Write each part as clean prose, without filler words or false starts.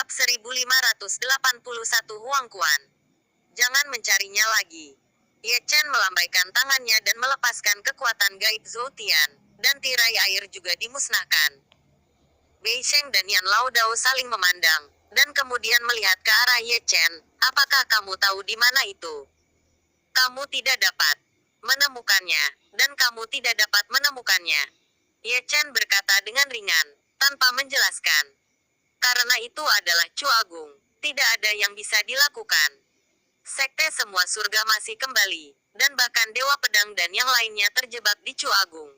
Bab 1581 Huang Quan. Jangan mencarinya lagi. Ye Chen melambaikan tangannya dan melepaskan kekuatan gaib Zhou Tian, dan tirai air juga dimusnahkan. Bei Sheng dan Yan Lao Dao saling memandang, dan kemudian melihat ke arah Ye Chen. Apakah kamu tahu di mana itu? Kamu tidak dapat menemukannya, dan kamu tidak dapat menemukannya. Ye Chen berkata dengan ringan, tanpa menjelaskan. Karena itu adalah Chu Agung. Tidak ada yang bisa dilakukan. Sekte semua surga masih kembali, dan bahkan Dewa Pedang dan yang lainnya terjebak di Chu Agung.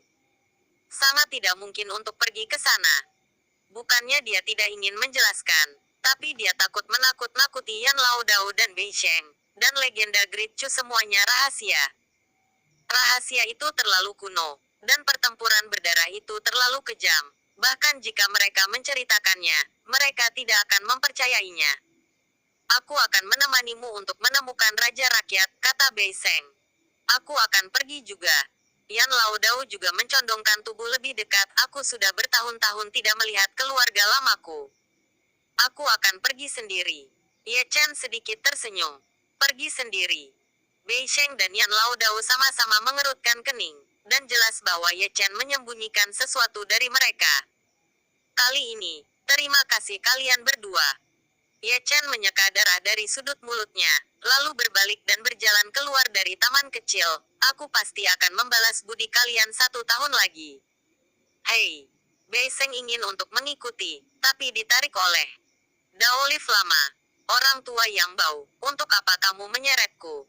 Sangat tidak mungkin untuk pergi ke sana. Bukannya dia tidak ingin menjelaskan, tapi dia takut menakut-nakuti Yan Lao Dao dan Bei Sheng, dan legenda Great Chu semuanya rahasia. Rahasia itu terlalu kuno, dan pertempuran berdarah itu terlalu kejam. Bahkan jika mereka menceritakannya, mereka tidak akan mempercayainya. Aku akan menemanimu untuk menemukan Raja Rakyat, kata Bei Sheng. Aku akan pergi juga. Yan Lao Dao juga mencondongkan tubuh lebih dekat. Aku sudah bertahun-tahun tidak melihat keluarga lamaku. Aku akan pergi sendiri. Ye Chen sedikit tersenyum. Pergi sendiri. Bei Sheng dan Yan Lao Dao sama-sama mengerutkan kening, dan jelas bahwa Ye Chen menyembunyikan sesuatu dari mereka. Kali ini, terima kasih kalian berdua. Ye Chen menyeka darah dari sudut mulutnya, lalu berbalik dan berjalan keluar dari taman kecil. Aku pasti akan membalas budi kalian 1 tahun lagi. Hei! Bei Sheng ingin untuk mengikuti, tapi ditarik oleh Daolif lama. Orang tua yang bau, untuk apa kamu menyeretku?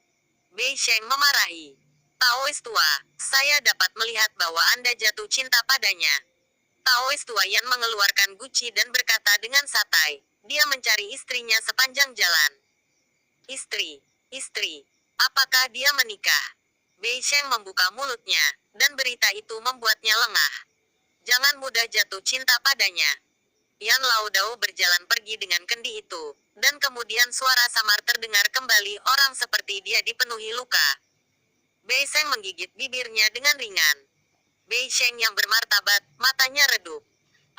Bei Sheng memarahi. Taois tua, saya dapat melihat bahwa Anda jatuh cinta padanya. Taois tua Yan mengeluarkan guci dan berkata dengan santai, dia mencari istrinya sepanjang jalan. Istri, apakah dia menikah? Bei Sheng membuka mulutnya, dan berita itu membuatnya lengah. Jangan mudah jatuh cinta padanya. Yan Lao Dao berjalan pergi dengan kendi itu, dan kemudian suara samar terdengar kembali, orang seperti dia dipenuhi luka. Bei Sheng menggigit bibirnya dengan ringan. Bei Sheng yang bermartabat, matanya redup.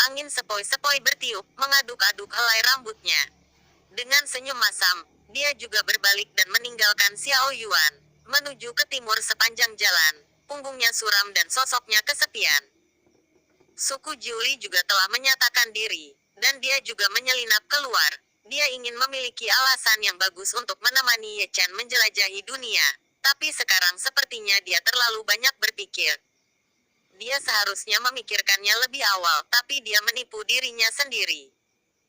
Angin sepoi-sepoi bertiup, mengaduk-aduk helai rambutnya. Dengan senyum masam, dia juga berbalik dan meninggalkan Xiao Yuan, menuju ke timur sepanjang jalan. Punggungnya suram dan sosoknya kesepian. Suku Jiuli juga telah menyatakan diri, dan dia juga menyelinap keluar. Dia ingin memiliki alasan yang bagus untuk menemani Ye Chen menjelajahi dunia, tapi sekarang sepertinya dia terlalu banyak berpikir. Dia seharusnya memikirkannya lebih awal, tapi dia menipu dirinya sendiri.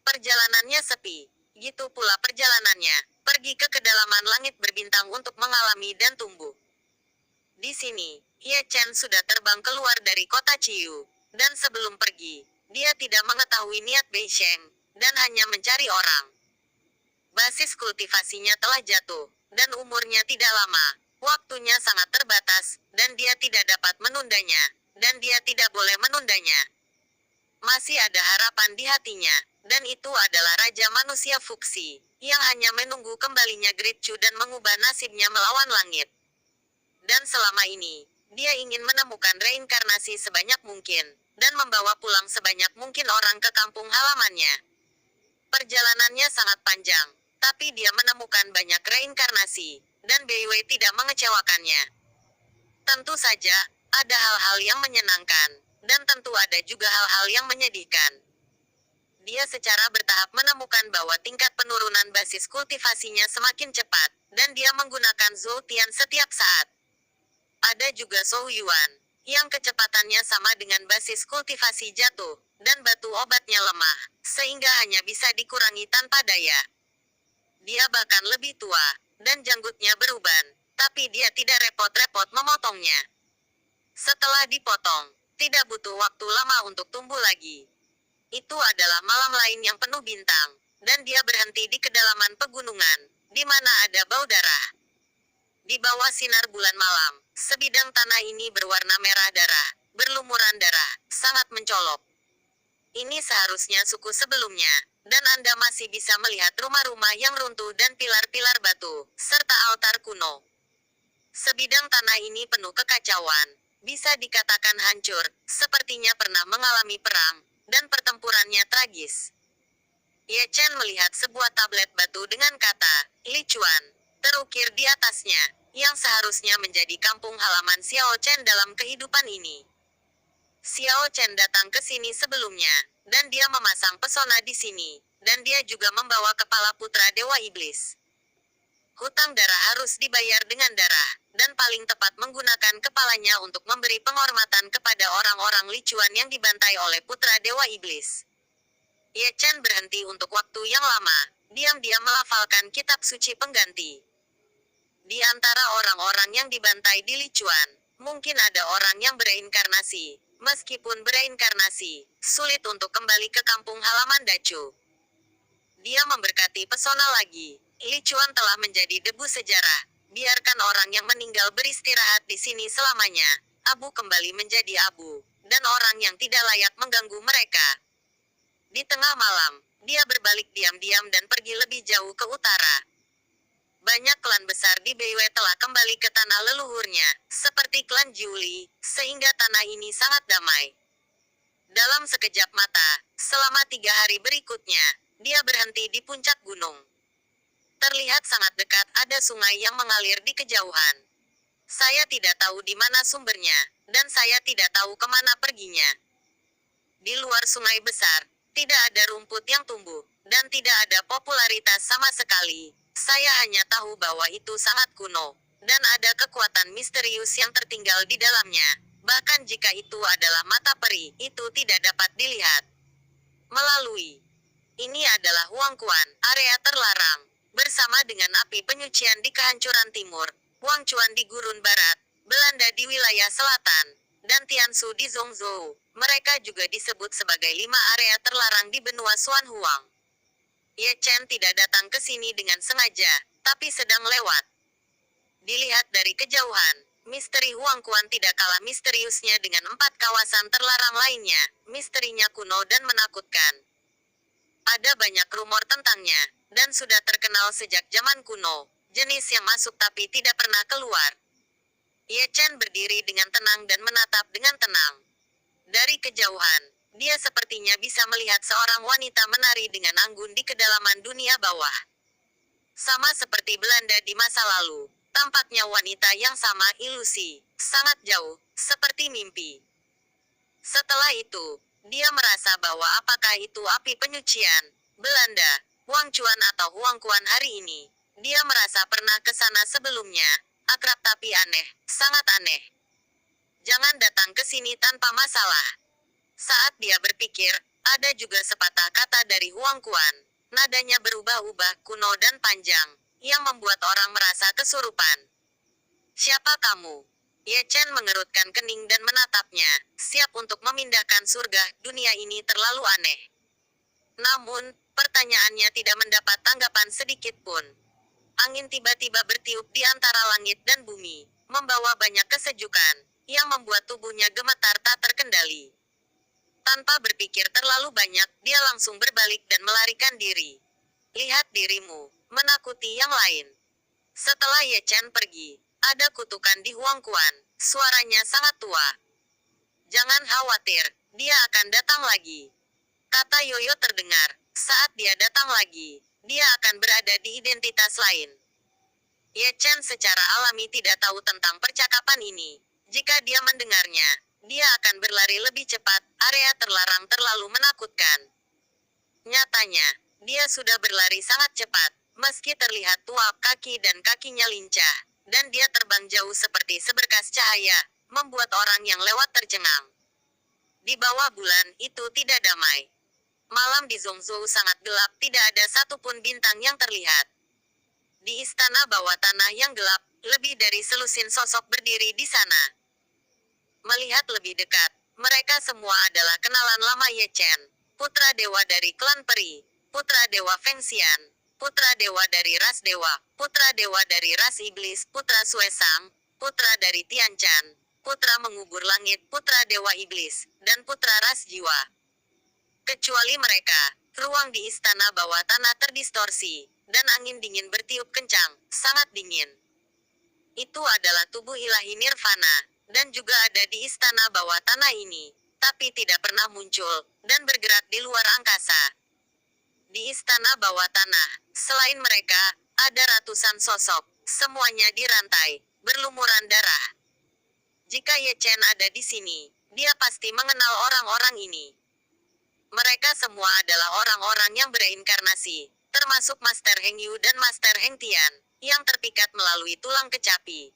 Perjalanannya sepi. Gitu pula perjalanannya, pergi ke kedalaman langit berbintang untuk mengalami dan tumbuh. Di sini, Ye Chen sudah terbang keluar dari kota Ciyu, dan sebelum pergi, dia tidak mengetahui niat Bei Sheng, dan hanya mencari orang. Basis kultivasinya telah jatuh, dan umurnya tidak lama. Waktunya sangat terbatas, dan dia tidak dapat menundanya, dan dia tidak boleh menundanya. Masih ada harapan di hatinya, dan itu adalah Raja Manusia Fuksi, yang hanya menunggu kembalinya Great Chu dan mengubah nasibnya melawan langit. Dan selama ini, dia ingin menemukan reinkarnasi sebanyak mungkin, dan membawa pulang sebanyak mungkin orang ke kampung halamannya. Perjalanannya sangat panjang, tapi dia menemukan banyak reinkarnasi, dan Bei Wei tidak mengecewakannya. Tentu saja, ada hal-hal yang menyenangkan, dan tentu ada juga hal-hal yang menyedihkan. Dia secara bertahap menemukan bahwa tingkat penurunan basis kultivasinya semakin cepat, dan dia menggunakan Zhou Tian setiap saat. Ada juga Zhou Yuan, yang kecepatannya sama dengan basis kultivasi jatuh, dan batu obatnya lemah, sehingga hanya bisa dikurangi tanpa daya. Dia bahkan lebih tua, dan janggutnya beruban, tapi dia tidak repot-repot memotongnya. Setelah dipotong, tidak butuh waktu lama untuk tumbuh lagi. Itu adalah malam lain yang penuh bintang, dan dia berhenti di kedalaman pegunungan, di mana ada bau darah. Di bawah sinar bulan malam, sebidang tanah ini berwarna merah darah, berlumuran darah, sangat mencolok. Ini seharusnya suku sebelumnya, dan Anda masih bisa melihat rumah-rumah yang runtuh dan pilar-pilar batu, serta altar kuno. Sebidang tanah ini penuh kekacauan, bisa dikatakan hancur, sepertinya pernah mengalami perang, dan pertempurannya tragis. Ye Chen melihat sebuah tablet batu dengan kata, Lichuan, terukir di atasnya, yang seharusnya menjadi kampung halaman Xiao Chen dalam kehidupan ini. Xiao Chen datang ke sini sebelumnya, dan dia memasang pesona di sini, dan dia juga membawa kepala putra Dewa Iblis. Hutang darah harus dibayar dengan darah, dan paling tepat menggunakan kepalanya untuk memberi penghormatan kepada orang-orang Lichuan yang dibantai oleh putra Dewa Iblis. Ye Chen berhenti untuk waktu yang lama, diam-diam melafalkan kitab suci pengganti. Di antara orang-orang yang dibantai di Lichuan, mungkin ada orang yang bereinkarnasi. Meskipun bereinkarnasi, sulit untuk kembali ke kampung halaman Dacu. Dia memberkati pesona lagi. Lichuan telah menjadi debu sejarah. Biarkan orang yang meninggal beristirahat di sini selamanya. Abu kembali menjadi abu, dan orang yang tidak layak mengganggu mereka. Di tengah malam, dia berbalik diam-diam dan pergi lebih jauh ke utara. Banyak klan besar di Beiwei telah kembali ke tanah leluhurnya, seperti klan Jiuli, sehingga tanah ini sangat damai. Dalam sekejap mata, selama 3 hari berikutnya, dia berhenti di puncak gunung. Terlihat sangat dekat ada sungai yang mengalir di kejauhan. Saya tidak tahu di mana sumbernya, dan saya tidak tahu kemana perginya. Di luar sungai besar, tidak ada rumput yang tumbuh, dan tidak ada popularitas sama sekali. Saya hanya tahu bahwa itu sangat kuno, dan ada kekuatan misterius yang tertinggal di dalamnya. Bahkan jika itu adalah mata peri, itu tidak dapat dilihat melalui. Ini adalah Huangquan, area terlarang. Bersama dengan api penyucian di kehancuran timur, Huangquan di gurun barat, Belanda di wilayah selatan, dan Tiansu di Zhongzhou. Mereka juga disebut sebagai 5 area terlarang di benua Xuan Huang. Ye Chen tidak datang ke sini dengan sengaja, tapi sedang lewat. Dilihat dari kejauhan, misteri Huangquan tidak kalah misteriusnya dengan 4 kawasan terlarang lainnya. Misterinya kuno dan menakutkan. Ada banyak rumor tentangnya, dan sudah terkenal sejak zaman kuno. Jenis yang masuk tapi tidak pernah keluar. Ye Chen berdiri dengan tenang dan menatap dengan tenang. Dari kejauhan, dia sepertinya bisa melihat seorang wanita menari dengan anggun di kedalaman dunia bawah. Sama seperti Belanda di masa lalu, tampaknya wanita yang sama ilusi, sangat jauh, seperti mimpi. Setelah itu, dia merasa bahwa apakah itu api penyucian, Belanda, Huangquan atau Huangquan hari ini. Dia merasa pernah ke sana sebelumnya, akrab tapi aneh, sangat aneh. Jangan datang ke sini tanpa masalah. Saat dia berpikir, ada juga sepatah kata dari Huangquan. Nadanya berubah-ubah, kuno dan panjang, yang membuat orang merasa kesurupan. Siapa kamu? Ye Chen mengerutkan kening dan menatapnya, siap untuk memindahkan surga. Dunia ini terlalu aneh. Namun, pertanyaannya tidak mendapat tanggapan sedikit pun. Angin tiba-tiba bertiup di antara langit dan bumi, membawa banyak kesejukan, yang membuat tubuhnya gemetar tak terkendali. Tanpa berpikir terlalu banyak, dia langsung berbalik dan melarikan diri. Lihat dirimu, menakuti yang lain. Setelah Ye Chen pergi, ada kutukan di Huangquan, suaranya sangat tua. Jangan khawatir, dia akan datang lagi. Kata Yoyo terdengar, saat dia datang lagi, dia akan berada di identitas lain. Ye Chen secara alami tidak tahu tentang percakapan ini. Jika dia mendengarnya, dia akan berlari lebih cepat. Area terlarang terlalu menakutkan. Nyatanya, dia sudah berlari sangat cepat, meski terlihat tua, kaki dan kakinya lincah, dan dia terbang jauh seperti seberkas cahaya, membuat orang yang lewat tercengang. Di bawah bulan, itu tidak damai. Malam di Zhongzhou sangat gelap, tidak ada satupun bintang yang terlihat. Di istana bawah tanah yang gelap, lebih dari selusin sosok berdiri di sana. Melihat lebih dekat, mereka semua adalah kenalan lama Ye Chen, putra dewa dari klan peri, putra dewa Feng Xian, putra dewa dari ras dewa, putra dewa dari ras iblis, putra Suesang, putra dari Tianchan, putra mengubur langit, putra dewa iblis, dan putra ras jiwa. Kecuali mereka, ruang di istana bawah tanah terdistorsi, dan angin dingin bertiup kencang, sangat dingin. Itu adalah tubuh ilahi Nirvana, dan juga ada di istana bawah tanah ini, tapi tidak pernah muncul, dan bergerak di luar angkasa. Di istana bawah tanah, selain mereka, ada ratusan sosok, semuanya dirantai, berlumuran darah. Jika Ye Chen ada di sini, dia pasti mengenal orang-orang ini. Mereka semua adalah orang-orang yang bereinkarnasi, termasuk Master Heng Yu dan Master Heng Tian, yang terpikat melalui tulang kecapi.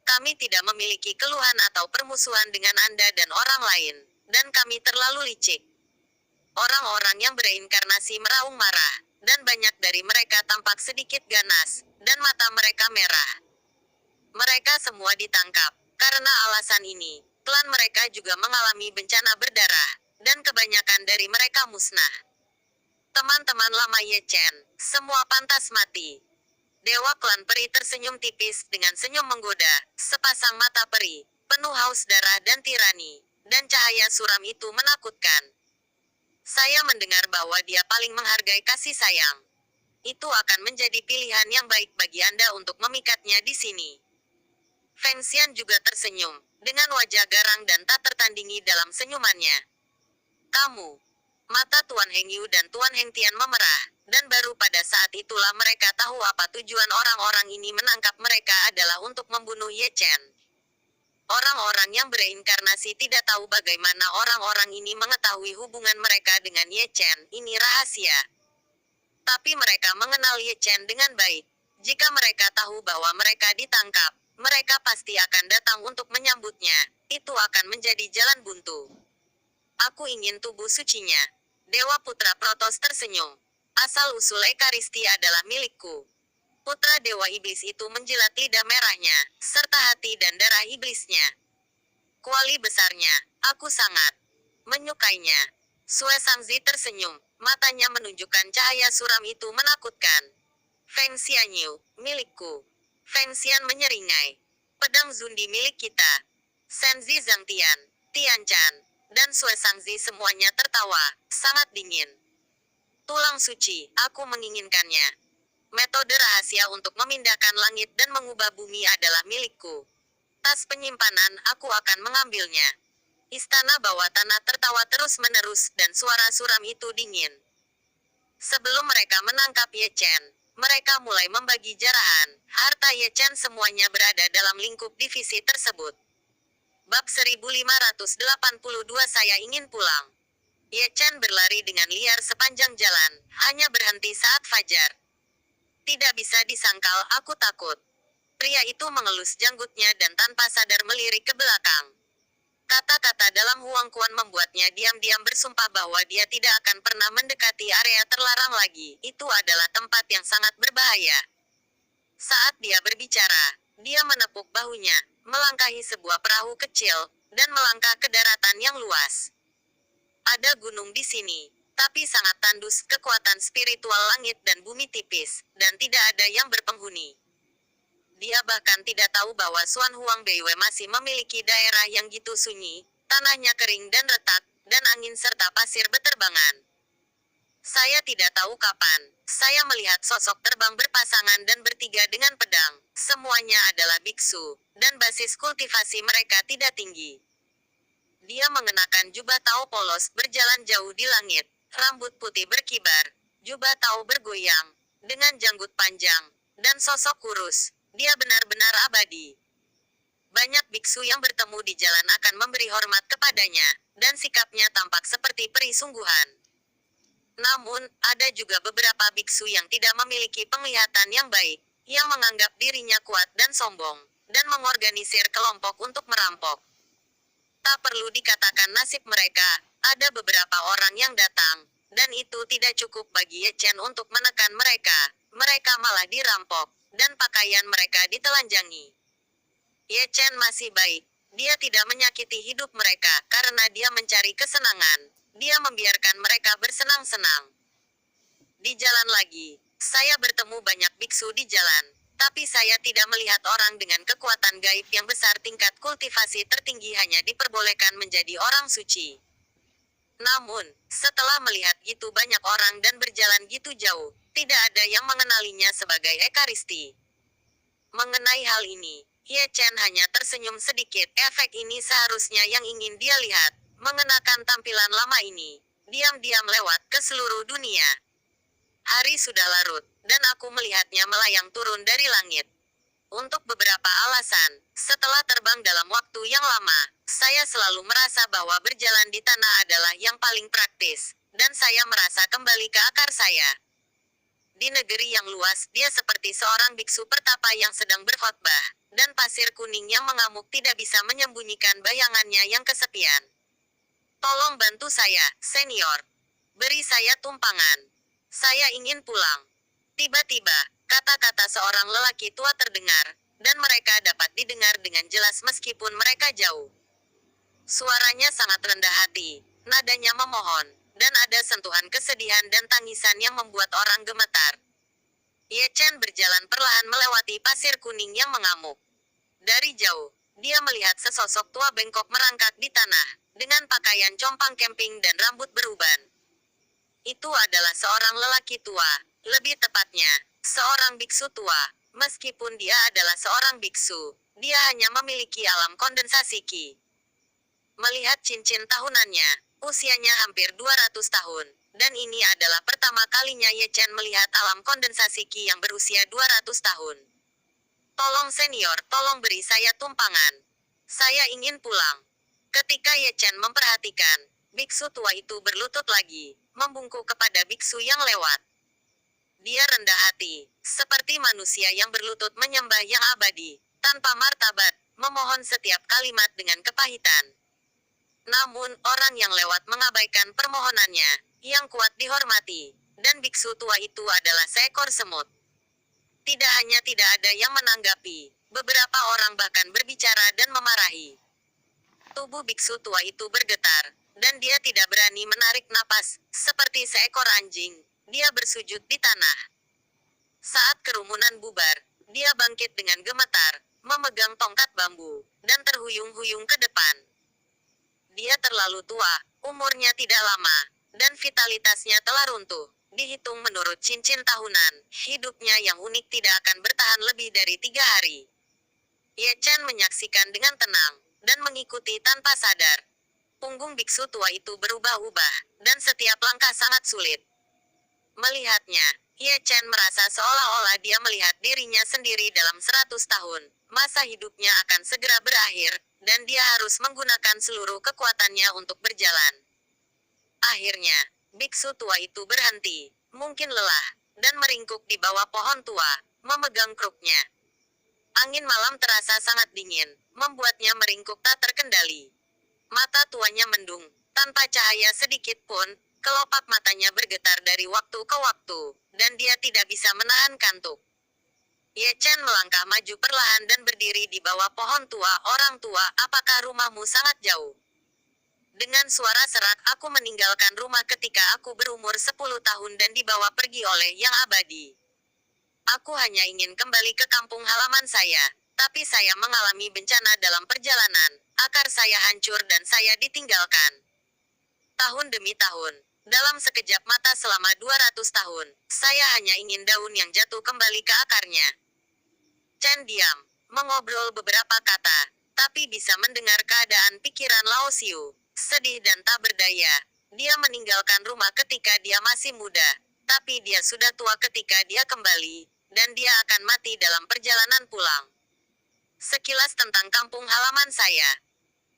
Kami tidak memiliki keluhan atau permusuhan dengan Anda dan orang lain, dan kami terlalu licik. Orang-orang yang bereinkarnasi meraung marah, dan banyak dari mereka tampak sedikit ganas, dan mata mereka merah. Mereka semua ditangkap. Karena alasan ini, klan mereka juga mengalami bencana berdarah, dan kebanyakan dari mereka musnah. Teman-teman lama Ye Chen, semua pantas mati. Dewa klan peri tersenyum tipis dengan senyum menggoda, sepasang mata peri, penuh haus darah dan tirani, dan cahaya suram itu menakutkan. Saya mendengar bahwa dia paling menghargai kasih sayang. Itu akan menjadi pilihan yang baik bagi Anda untuk memikatnya di sini. Feng Xian juga tersenyum, dengan wajah garang dan tak tertandingi dalam senyumannya. Kamu. Mata Tuan Heng Yu dan Tuan Heng Tian memerah, dan baru pada saat itulah mereka tahu apa tujuan orang-orang ini menangkap mereka adalah untuk membunuh Ye Chen. Orang-orang yang bereinkarnasi tidak tahu bagaimana orang-orang ini mengetahui hubungan mereka dengan Ye Chen, ini rahasia. Tapi mereka mengenal Ye Chen dengan baik. Jika mereka tahu bahwa mereka ditangkap, mereka pasti akan datang untuk menyambutnya. Itu akan menjadi jalan buntu. Aku ingin tubuh sucinya. Dewa Putra Protos tersenyum. Asal-usul Ekaristi adalah milikku. Putra Dewa Iblis itu menjilat lidah merahnya, serta hati dan darah iblisnya. Kuali besarnya, aku sangat menyukainya. Sue Sangzi tersenyum, matanya menunjukkan cahaya suram itu menakutkan. Feng Xianyu, milikku. Feng Xian menyeringai. Pedang Zundi milik kita. Senzi Zhangtian, Tian Chan, dan Sue Sangzi semuanya tertawa, sangat dingin. Tulang suci, aku menginginkannya. Metode rahasia untuk memindahkan langit dan mengubah bumi adalah milikku. Tas penyimpanan, aku akan mengambilnya. Istana bawah tanah tertawa terus-menerus dan suara suram itu dingin. Sebelum mereka menangkap Ye Chen, mereka mulai membagi jarahan. Harta Ye Chen semuanya berada dalam lingkup divisi tersebut. Bab 1582 Saya ingin pulang. Ye Chen berlari dengan liar sepanjang jalan, hanya berhenti saat fajar. Tidak bisa disangkal, aku takut. Pria itu mengelus janggutnya dan tanpa sadar melirik ke belakang. Kata-kata dalam Huang Quan membuatnya diam-diam bersumpah bahwa dia tidak akan pernah mendekati area terlarang lagi. Itu adalah tempat yang sangat berbahaya. Saat dia berbicara, dia menepuk bahunya, melangkahi sebuah perahu kecil, dan melangkah ke daratan yang luas. Ada gunung di sini, tapi sangat tandus, kekuatan spiritual langit dan bumi tipis, dan tidak ada yang berpenghuni. Dia bahkan tidak tahu bahwa Suan Huang Beiwe masih memiliki daerah yang gitu sunyi, tanahnya kering dan retak, dan angin serta pasir beterbangan. Saya tidak tahu kapan, saya melihat sosok terbang berpasangan dan bertiga dengan pedang. Semuanya adalah biksu, dan basis kultivasi mereka tidak tinggi. Dia mengenakan jubah tao polos berjalan jauh di langit, rambut putih berkibar, jubah tao bergoyang, dengan janggut panjang, dan sosok kurus. Dia benar-benar abadi. Banyak biksu yang bertemu di jalan akan memberi hormat kepadanya, dan sikapnya tampak seperti peri sungguhan. Namun, ada juga beberapa biksu yang tidak memiliki penglihatan yang baik, yang menganggap dirinya kuat dan sombong, dan mengorganisir kelompok untuk merampok. Tak perlu dikatakan nasib mereka, ada beberapa orang yang datang, dan itu tidak cukup bagi Ye Chen untuk menekan mereka. Mereka malah dirampok, dan pakaian mereka ditelanjangi. Ye Chen masih baik. Dia tidak menyakiti hidup mereka karena dia mencari kesenangan. Dia membiarkan mereka bersenang-senang. Di jalan lagi, saya bertemu banyak biksu di jalan, tapi saya tidak melihat orang dengan kekuatan gaib yang besar. Tingkat kultivasi tertinggi hanya diperbolehkan menjadi orang suci. Namun, setelah melihat gitu banyak orang dan berjalan gitu jauh, tidak ada yang mengenalinya sebagai Ekaristi. Mengenai hal ini, Ye Chen hanya tersenyum sedikit. Efek ini seharusnya yang ingin dia lihat. Mengenakan tampilan lama ini, diam-diam lewat ke seluruh dunia. Hari sudah larut, dan aku melihatnya melayang turun dari langit. Untuk beberapa alasan, setelah terbang dalam waktu yang lama, saya selalu merasa bahwa berjalan di tanah adalah yang paling praktis, dan saya merasa kembali ke akar saya. Di negeri yang luas, dia seperti seorang biksu pertapa yang sedang berkhotbah, dan pasir kuning yang mengamuk tidak bisa menyembunyikan bayangannya yang kesepian. Tolong bantu saya, senior. Beri saya tumpangan. Saya ingin pulang. Tiba-tiba, kata-kata seorang lelaki tua terdengar, dan mereka dapat didengar dengan jelas meskipun mereka jauh. Suaranya sangat rendah hati, nadanya memohon, dan ada sentuhan kesedihan dan tangisan yang membuat orang gemetar. Ye Chen berjalan perlahan melewati pasir kuning yang mengamuk. Dari jauh, dia melihat sesosok tua bengkok merangkak di tanah, dengan pakaian compang camping dan rambut beruban. Itu adalah seorang lelaki tua, lebih tepatnya, seorang biksu tua. Meskipun dia adalah seorang biksu, dia hanya memiliki alam kondensasi Qi. Melihat cincin tahunannya, usianya hampir 200 tahun, dan ini adalah pertama kalinya Ye Chen melihat alam kondensasi Qi yang berusia 200 tahun. Tolong senior, tolong beri saya tumpangan. Saya ingin pulang. Ketika Ye Chen memperhatikan, biksu tua itu berlutut lagi, membungkuk kepada biksu yang lewat. Dia rendah hati, seperti manusia yang berlutut menyembah yang abadi, tanpa martabat, memohon setiap kalimat dengan kepahitan. Namun, orang yang lewat mengabaikan permohonannya, yang kuat dihormati, dan biksu tua itu adalah seekor semut. Tidak hanya tidak ada yang menanggapi, beberapa orang bahkan berbicara dan memarahi. Tubuh biksu tua itu bergetar, dan dia tidak berani menarik napas, seperti seekor anjing. Dia bersujud di tanah. Saat kerumunan bubar, dia bangkit dengan gemetar, memegang tongkat bambu, dan terhuyung-huyung ke depan. Dia terlalu tua, umurnya tidak lama, dan vitalitasnya telah runtuh. Dihitung menurut cincin tahunan, hidupnya yang unik tidak akan bertahan lebih dari 3 hari. Ye Chen menyaksikan dengan tenang, dan mengikuti tanpa sadar. Punggung biksu tua itu berubah-ubah, dan setiap langkah sangat sulit. Melihatnya, Ye Chen merasa seolah-olah dia melihat dirinya sendiri dalam 100 tahun. Masa hidupnya akan segera berakhir, dan dia harus menggunakan seluruh kekuatannya untuk berjalan. Akhirnya, biksu tua itu berhenti, mungkin lelah, dan meringkuk di bawah pohon tua, memegang kruknya. Angin malam terasa sangat dingin, membuatnya meringkuk tak terkendali. Mata tuanya mendung, tanpa cahaya sedikit pun, kelopak matanya bergetar dari waktu ke waktu, dan dia tidak bisa menahan kantuk. Ye Chen melangkah maju perlahan dan berdiri di bawah pohon tua. Orang tua, apakah rumahmu sangat jauh? Dengan suara serak, aku meninggalkan rumah ketika aku berumur 10 tahun dan dibawa pergi oleh Yang Abadi. Aku hanya ingin kembali ke kampung halaman saya, tapi saya mengalami bencana dalam perjalanan, akar saya hancur dan saya ditinggalkan. Tahun demi tahun, dalam sekejap mata selama 200 tahun, saya hanya ingin daun yang jatuh kembali ke akarnya. Chen diam, mengobrol beberapa kata, tapi bisa mendengar keadaan pikiran Lao Xiu. Sedih dan tak berdaya, dia meninggalkan rumah ketika dia masih muda, tapi dia sudah tua ketika dia kembali, dan dia akan mati dalam perjalanan pulang. Sekilas tentang kampung halaman saya.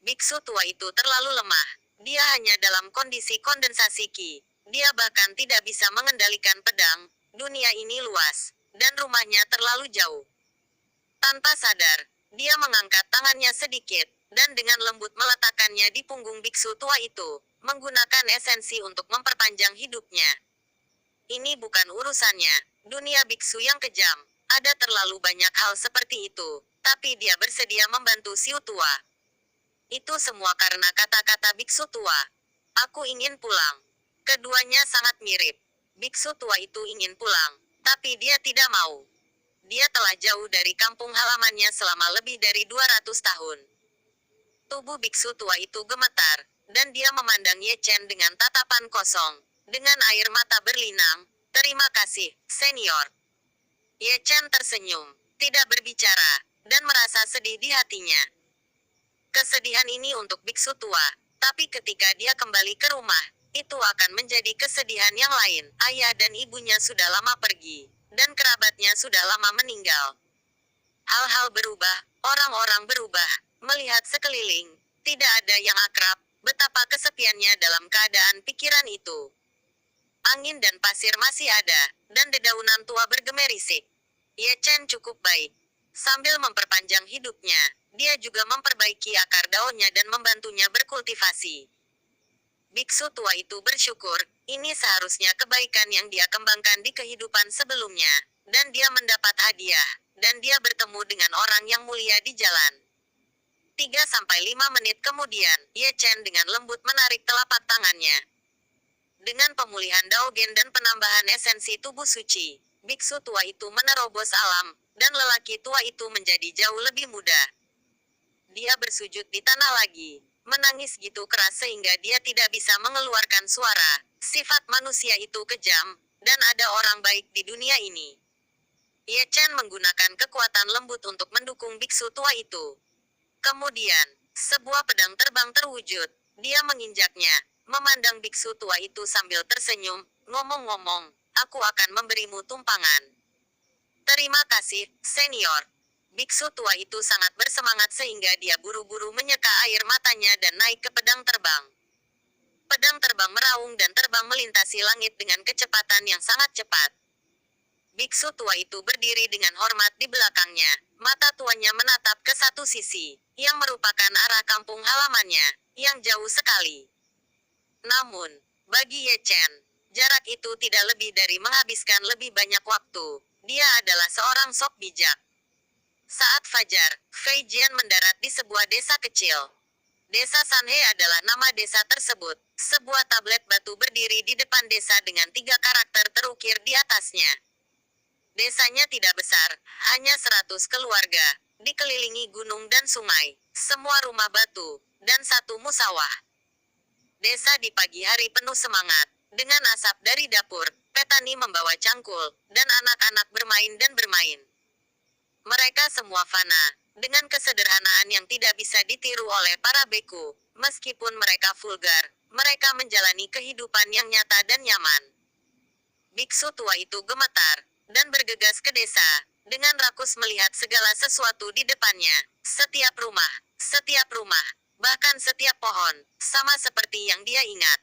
Biksu tua itu terlalu lemah. Dia hanya dalam kondisi kondensasi Qi. Dia bahkan tidak bisa mengendalikan pedang. Dunia ini luas, dan rumahnya terlalu jauh. Tanpa sadar, dia mengangkat tangannya sedikit, dan dengan lembut meletakkannya di punggung biksu tua itu, menggunakan esensi untuk memperpanjang hidupnya. Ini bukan urusannya, dunia biksu yang kejam. Ada terlalu banyak hal seperti itu, tapi dia bersedia membantu Siu tua. Itu semua karena kata-kata biksu tua. Aku ingin pulang. Keduanya sangat mirip. Biksu tua itu ingin pulang, tapi dia tidak mau. Dia telah jauh dari kampung halamannya selama lebih dari 200 tahun. Tubuh biksu tua itu gemetar, dan dia memandang Ye Chen dengan tatapan kosong, dengan air mata berlinang. Terima kasih, senior. Ye Chen tersenyum, tidak berbicara, dan merasa sedih di hatinya. Kesedihan ini untuk biksu tua, tapi ketika dia kembali ke rumah, itu akan menjadi kesedihan yang lain. Ayah dan ibunya sudah lama pergi, dan kerabatnya sudah lama meninggal. Hal-hal berubah, orang-orang berubah. Melihat sekeliling, tidak ada yang akrab. Betapa kesepiannya dalam keadaan pikiran itu. Angin dan pasir masih ada, dan dedaunan tua bergemerisik. Ye Chen cukup baik. Sambil memperpanjang hidupnya, dia juga memperbaiki akar daunnya dan membantunya berkultivasi. Biksu tua itu bersyukur, ini seharusnya kebaikan yang dia kembangkan di kehidupan sebelumnya, dan dia mendapat hadiah, dan dia bertemu dengan orang yang mulia di jalan. 3-5 menit kemudian, Ye Chen dengan lembut menarik telapak tangannya. Dengan pemulihan Daogen dan penambahan esensi tubuh suci, biksu tua itu menerobos alam, dan lelaki tua itu menjadi jauh lebih muda. Dia bersujud di tanah lagi, menangis gitu keras sehingga dia tidak bisa mengeluarkan suara. Sifat manusia itu kejam, dan ada orang baik di dunia ini. Ye Chen menggunakan kekuatan lembut untuk mendukung biksu tua itu. Kemudian, sebuah pedang terbang terwujud. Dia menginjaknya, memandang biksu tua itu sambil tersenyum, ngomong-ngomong, aku akan memberimu tumpangan. Terima kasih, senior. Biksu tua itu sangat bersemangat sehingga dia buru-buru menyeka air matanya dan naik ke pedang terbang. Pedang terbang meraung dan terbang melintasi langit dengan kecepatan yang sangat cepat. Biksu tua itu berdiri dengan hormat di belakangnya. Mata tuanya menatap ke satu sisi, yang merupakan arah kampung halamannya, yang jauh sekali. Namun, bagi Ye Chen, jarak itu tidak lebih dari menghabiskan lebih banyak waktu. Dia adalah seorang sok bijak. Saat fajar, Fei Jian mendarat di sebuah desa kecil. Desa Sanhe adalah nama desa tersebut. Sebuah tablet batu berdiri di depan desa dengan 3 karakter terukir di atasnya. Desanya tidak besar, hanya 100 keluarga, dikelilingi gunung dan sungai, semua rumah batu, dan satu musawah. Desa di pagi hari penuh semangat, dengan asap dari dapur, petani membawa cangkul, dan anak-anak bermain dan bermain. Mereka semua fana, dengan kesederhanaan yang tidak bisa ditiru oleh para beku. Meskipun mereka vulgar, mereka menjalani kehidupan yang nyata dan nyaman. Biksu tua itu gemetar, dan bergegas ke desa, dengan rakus melihat segala sesuatu di depannya. Setiap rumah, bahkan setiap pohon, sama seperti yang dia ingat.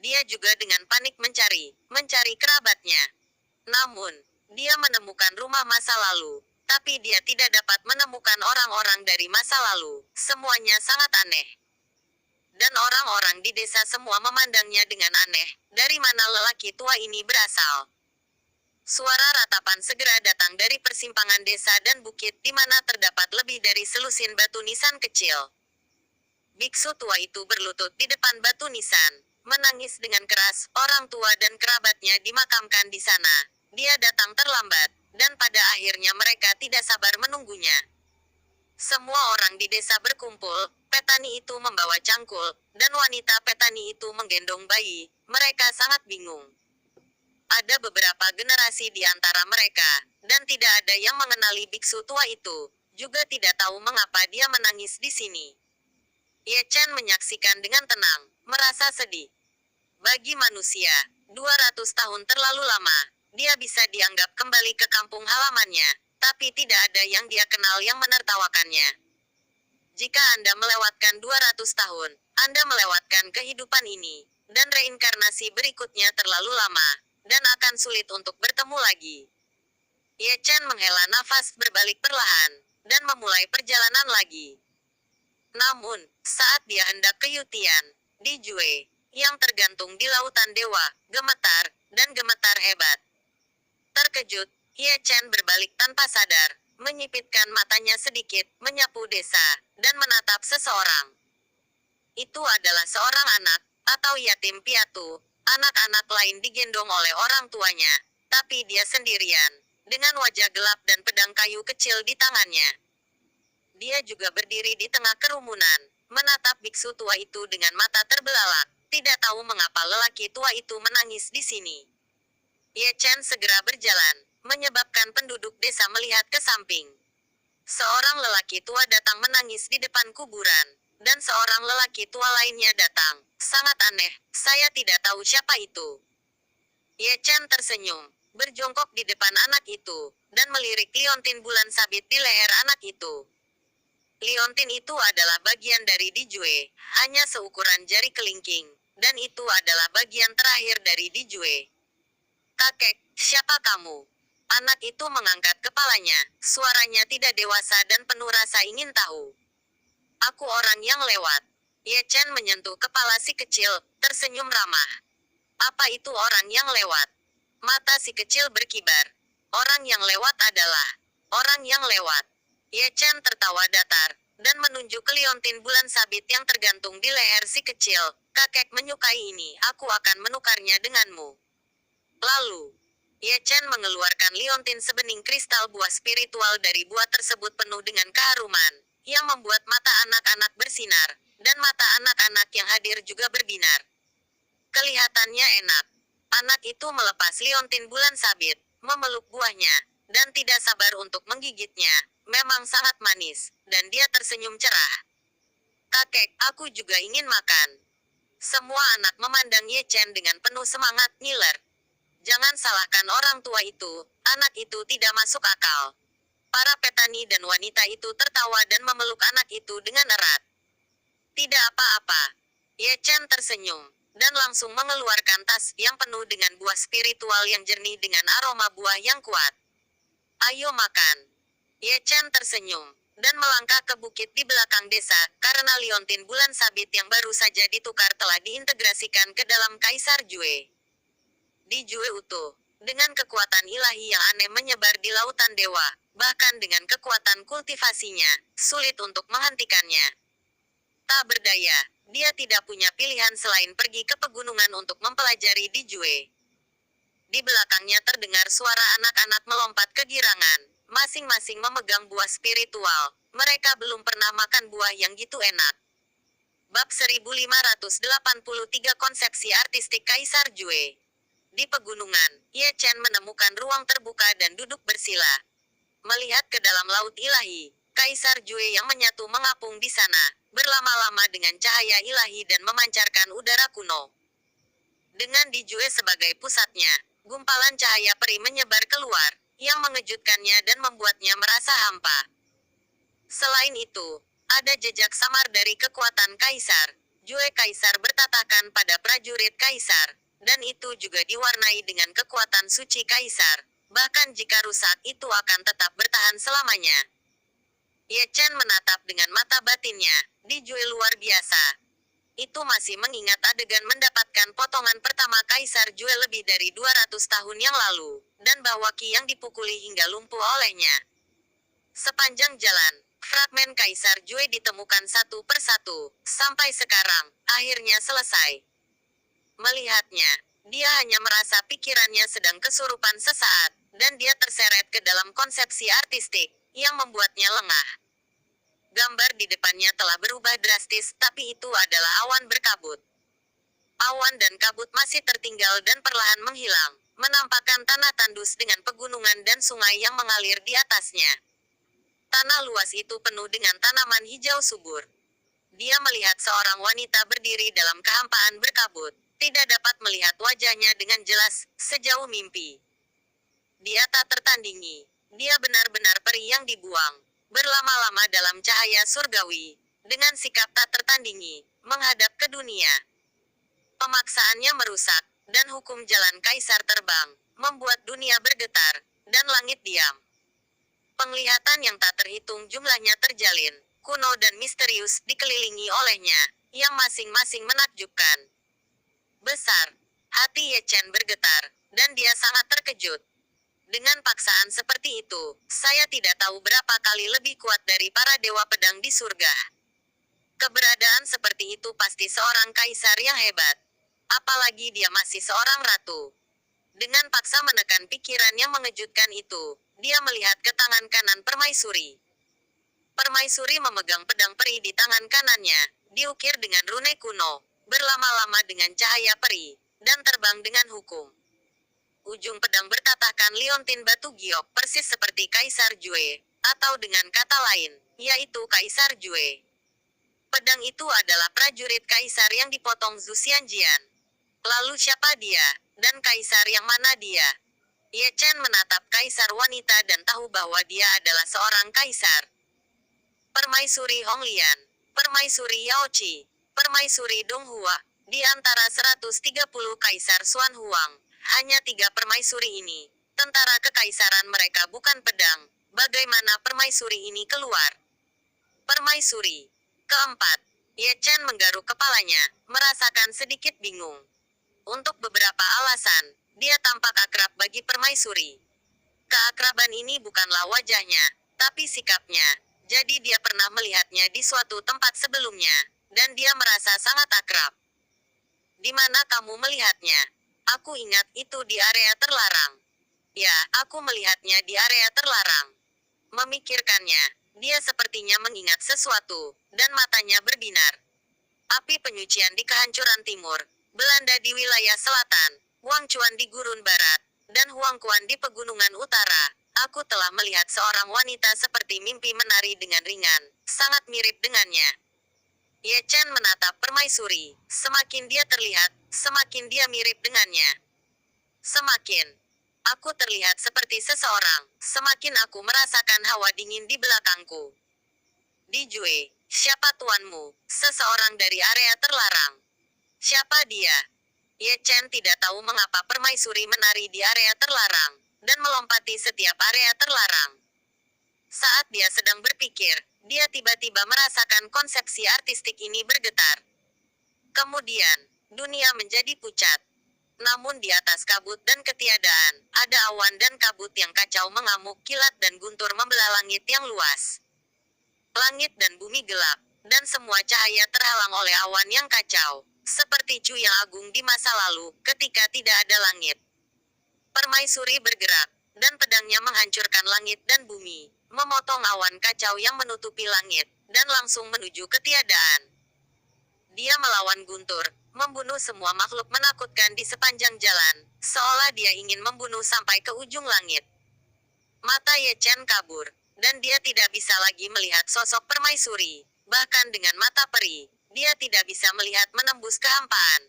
Dia juga dengan panik mencari kerabatnya. Namun, dia menemukan rumah masa lalu. Tapi dia tidak dapat menemukan orang-orang dari masa lalu. Semuanya sangat aneh. Dan orang-orang di desa semua memandangnya dengan aneh. Dari mana lelaki tua ini berasal? Suara ratapan segera datang dari persimpangan desa dan bukit di mana terdapat lebih dari selusin batu nisan kecil. Biksu tua itu berlutut di depan batu nisan, menangis dengan keras. Orang tua dan kerabatnya dimakamkan di sana. Dia datang terlambat, dan pada akhirnya mereka tidak sabar menunggunya. Semua orang di desa berkumpul, petani itu membawa cangkul, dan wanita petani itu menggendong bayi. Mereka sangat bingung. Ada beberapa generasi di antara mereka, dan tidak ada yang mengenali biksu tua itu, juga tidak tahu mengapa dia menangis di sini. Ye Chen menyaksikan dengan tenang, merasa sedih. Bagi manusia, 200 tahun terlalu lama. Dia bisa dianggap kembali ke kampung halamannya, tapi tidak ada yang dia kenal yang menertawakannya. Jika Anda melewatkan 200 tahun, Anda melewatkan kehidupan ini, dan reinkarnasi berikutnya terlalu lama, dan akan sulit untuk bertemu lagi. Ye Chen menghela nafas berbalik perlahan, dan memulai perjalanan lagi. Namun, saat dia hendak ke Yutian, di Jue, yang tergantung di lautan dewa, gemetar hebat. Terkejut, Ye Chen berbalik tanpa sadar, menyipitkan matanya sedikit, menyapu desa, dan menatap seseorang. Itu adalah seorang anak, atau yatim piatu. Anak-anak lain digendong oleh orang tuanya, tapi dia sendirian, dengan wajah gelap dan pedang kayu kecil di tangannya. Dia juga berdiri di tengah kerumunan, menatap biksu tua itu dengan mata terbelalak, tidak tahu mengapa lelaki tua itu menangis di sini. Ye Chen segera berjalan, menyebabkan penduduk desa melihat ke samping. Seorang lelaki tua datang menangis di depan kuburan. Dan seorang lelaki tua lainnya datang. Sangat aneh, saya tidak tahu siapa itu. Ye Chen tersenyum, berjongkok di depan anak itu, dan melirik liontin bulan sabit di leher anak itu. Liontin itu adalah bagian dari Dijue, hanya seukuran jari kelingking, dan itu adalah bagian terakhir dari Dijue. Kakek, siapa kamu? Anak itu mengangkat kepalanya, suaranya tidak dewasa dan penuh rasa ingin tahu. Aku orang yang lewat. Ye Chen menyentuh kepala si kecil, tersenyum ramah. Apa itu orang yang lewat? Mata si kecil berkibar. Orang yang lewat adalah orang yang lewat. Ye Chen tertawa datar, dan menunjuk ke liontin bulan sabit yang tergantung di leher si kecil. Kakek menyukai ini, aku akan menukarnya denganmu. Lalu, Ye Chen mengeluarkan liontin sebening kristal buah spiritual dari buah tersebut penuh dengan keharuman, yang membuat mata anak-anak bersinar, dan mata anak-anak yang hadir juga berbinar. Kelihatannya enak. Anak itu melepas liontin bulan sabit, memeluk buahnya, dan tidak sabar untuk menggigitnya. Memang sangat manis, dan dia tersenyum cerah. Kakek, aku juga ingin makan. Semua anak memandang Ye Chen dengan penuh semangat ngiler. Jangan salahkan orang tua itu, anak itu tidak masuk akal. Para petani dan wanita itu tertawa dan memeluk anak itu dengan erat. Tidak apa-apa. Ye Chen tersenyum, dan langsung mengeluarkan tas yang penuh dengan buah spiritual yang jernih dengan aroma buah yang kuat. Ayo makan. Ye Chen tersenyum, dan melangkah ke bukit di belakang desa, karena liontin bulan sabit yang baru saja ditukar telah diintegrasikan ke dalam Kaisar Jue. Di Jue utuh, dengan kekuatan ilahi yang aneh menyebar di lautan dewa, bahkan dengan kekuatan kultivasinya, sulit untuk menghentikannya. Tak berdaya, dia tidak punya pilihan selain pergi ke pegunungan untuk mempelajari di Jue. Di belakangnya terdengar suara anak-anak melompat kegirangan, masing-masing memegang buah spiritual. Mereka belum pernah makan buah yang gitu enak. Bab 1583 Konsepsi Artistik Kaisar Jue. Di pegunungan, Ye Chen menemukan ruang terbuka dan duduk bersila. Melihat ke dalam laut ilahi, Kaisar Jue yang menyatu mengapung di sana, berlama-lama dengan cahaya ilahi dan memancarkan udara kuno. Dengan di Jue sebagai pusatnya, gumpalan cahaya peri menyebar keluar, yang mengejutkannya dan membuatnya merasa hampa. Selain itu, ada jejak samar dari kekuatan Kaisar. Jue Kaisar bertatakan pada prajurit Kaisar, dan itu juga diwarnai dengan kekuatan suci Kaisar. Bahkan jika rusak itu akan tetap bertahan selamanya. Ye Chen menatap dengan mata batinnya, di Jue luar biasa. Itu masih mengingat adegan mendapatkan potongan pertama Kaisar Jue lebih dari 200 tahun yang lalu, dan bahwa Qi yang dipukuli hingga lumpuh olehnya. Sepanjang jalan, fragmen Kaisar Jue ditemukan satu persatu, sampai sekarang, akhirnya selesai. Melihatnya, dia hanya merasa pikirannya sedang kesurupan sesaat, dan dia terseret ke dalam konsepsi artistik, yang membuatnya lengah. Gambar di depannya telah berubah drastis, tapi itu adalah awan berkabut. Awan dan kabut masih tertinggal dan perlahan menghilang, menampakkan tanah tandus dengan pegunungan dan sungai yang mengalir di atasnya. Tanah luas itu penuh dengan tanaman hijau subur. Dia melihat seorang wanita berdiri dalam kehampaan berkabut, tidak dapat melihat wajahnya dengan jelas, sejauh mimpi. Dia tak tertandingi. Dia benar-benar peri yang dibuang, berlama-lama dalam cahaya surgawi, dengan sikap tak tertandingi, menghadap ke dunia. Pemaksaannya merusak, dan hukum jalan Kaisar terbang, membuat dunia bergetar, dan langit diam. Penglihatan yang tak terhitung jumlahnya terjalin, kuno dan misterius dikelilingi olehnya, yang masing-masing menakjubkan. Besar, hati Ye Chen bergetar, dan dia sangat terkejut. Dengan paksaan seperti itu, saya tidak tahu berapa kali lebih kuat dari para dewa pedang di surga. Keberadaan seperti itu pasti seorang kaisar yang hebat. Apalagi dia masih seorang ratu. Dengan paksa menekan pikiran yang mengejutkan itu, dia melihat ke tangan kanan Permaisuri. Permaisuri memegang pedang peri di tangan kanannya, diukir dengan rune kuno, berlama-lama dengan cahaya peri, dan terbang dengan hukum. Ujung pedang bertatahkan liontin batu giok, persis seperti Kaisar Jue, atau dengan kata lain, yaitu Kaisar Jue. Pedang itu adalah prajurit kaisar yang dipotong Zhu Xianjian. Lalu siapa dia? Dan kaisar yang mana dia? Ye Chen menatap kaisar wanita dan tahu bahwa dia adalah seorang kaisar. Permaisuri Honglian, Permaisuri Yao Qi, Permaisuri Dong Hua. Di antara 130 kaisar Xuan Huang, hanya 3 permaisuri ini. Tentara kekaisaran mereka bukan pedang. Bagaimana permaisuri ini keluar? Permaisuri keempat. Ye Chen menggaruk kepalanya, merasakan sedikit bingung. Untuk beberapa alasan, dia tampak akrab bagi permaisuri. Keakraban ini bukanlah wajahnya, tapi sikapnya. Jadi dia pernah melihatnya di suatu tempat sebelumnya, dan dia merasa sangat akrab. Di mana kamu melihatnya? Aku ingat itu di area terlarang. Ya, aku melihatnya di area terlarang. Memikirkannya, dia sepertinya mengingat sesuatu, dan matanya berbinar. Api penyucian di kehancuran timur, Belanda di wilayah selatan, Wang Chuan di gurun barat, dan Huang Quan di pegunungan utara. Aku telah melihat seorang wanita seperti mimpi menari dengan ringan, sangat mirip dengannya. Ye Chen menatap permaisuri. Semakin dia terlihat, semakin dia mirip dengannya. Semakin aku terlihat seperti seseorang, semakin aku merasakan hawa dingin di belakangku. Di Jue, siapa tuanmu? Seseorang dari area terlarang. Siapa dia? Ye Chen tidak tahu mengapa permaisuri menari di area terlarang, dan melompati setiap area terlarang. Saat dia sedang berpikir, dia tiba-tiba merasakan konsepsi artistik ini bergetar. Kemudian, dunia menjadi pucat. Namun di atas kabut dan ketiadaan, ada awan dan kabut yang kacau mengamuk, kilat dan guntur membelah langit yang luas. Langit dan bumi gelap, dan semua cahaya terhalang oleh awan yang kacau, seperti Chu yang agung di masa lalu, ketika tidak ada langit. Permaisuri bergerak, dan pedangnya menghancurkan langit dan bumi, memotong awan kacau yang menutupi langit, dan langsung menuju ketiadaan. Dia melawan guntur, membunuh semua makhluk menakutkan di sepanjang jalan, seolah dia ingin membunuh sampai ke ujung langit. Mata Ye Chen kabur, dan dia tidak bisa lagi melihat sosok permaisuri. Bahkan dengan mata peri, dia tidak bisa melihat menembus kehampaan.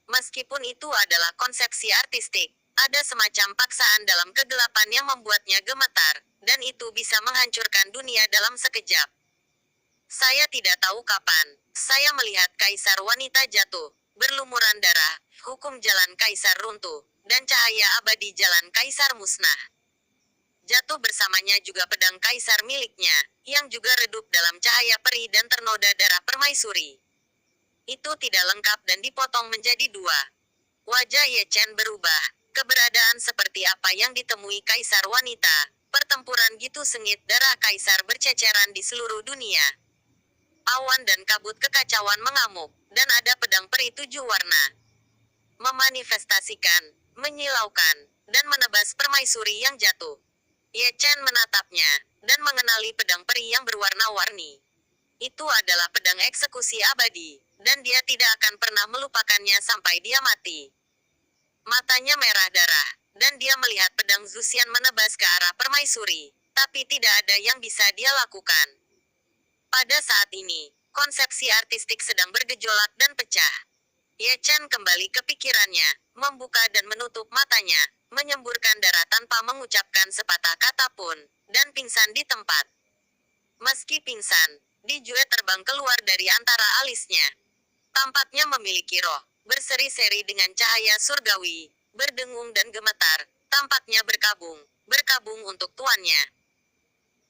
Meskipun itu adalah konsepsi artistik, ada semacam paksaan dalam kegelapan yang membuatnya gemetar, dan itu bisa menghancurkan dunia dalam sekejap. Saya tidak tahu kapan, saya melihat kaisar wanita jatuh, berlumuran darah, hukum jalan kaisar runtuh, dan cahaya abadi jalan kaisar musnah. Jatuh bersamanya juga pedang kaisar miliknya, yang juga redup dalam cahaya peri dan ternoda darah permaisuri. Itu tidak lengkap dan dipotong menjadi 2. Wajah Ye Chen berubah, keberadaan seperti apa yang ditemui kaisar wanita, pertempuran gitu sengit darah kaisar berceceran di seluruh dunia. Awan dan kabut kekacauan mengamuk, dan ada pedang peri 7 warna. Memanifestasikan, menyilaukan, dan menebas permaisuri yang jatuh. Ye Chen menatapnya, dan mengenali pedang peri yang berwarna-warni. Itu adalah pedang eksekusi abadi, dan dia tidak akan pernah melupakannya sampai dia mati. Matanya merah darah, dan dia melihat pedang Zuxian menebas ke arah permaisuri, tapi tidak ada yang bisa dia lakukan. Pada saat ini, konsepsi artistik sedang bergejolak dan pecah. Ye Chen kembali ke pikirannya, membuka dan menutup matanya, menyemburkan darah tanpa mengucapkan sepatah kata pun, dan pingsan di tempat. Meski pingsan, Di Jue terbang keluar dari antara alisnya. Tampaknya memiliki roh, berseri-seri dengan cahaya surgawi, berdengung dan gemetar, tampaknya berkabung untuk tuannya.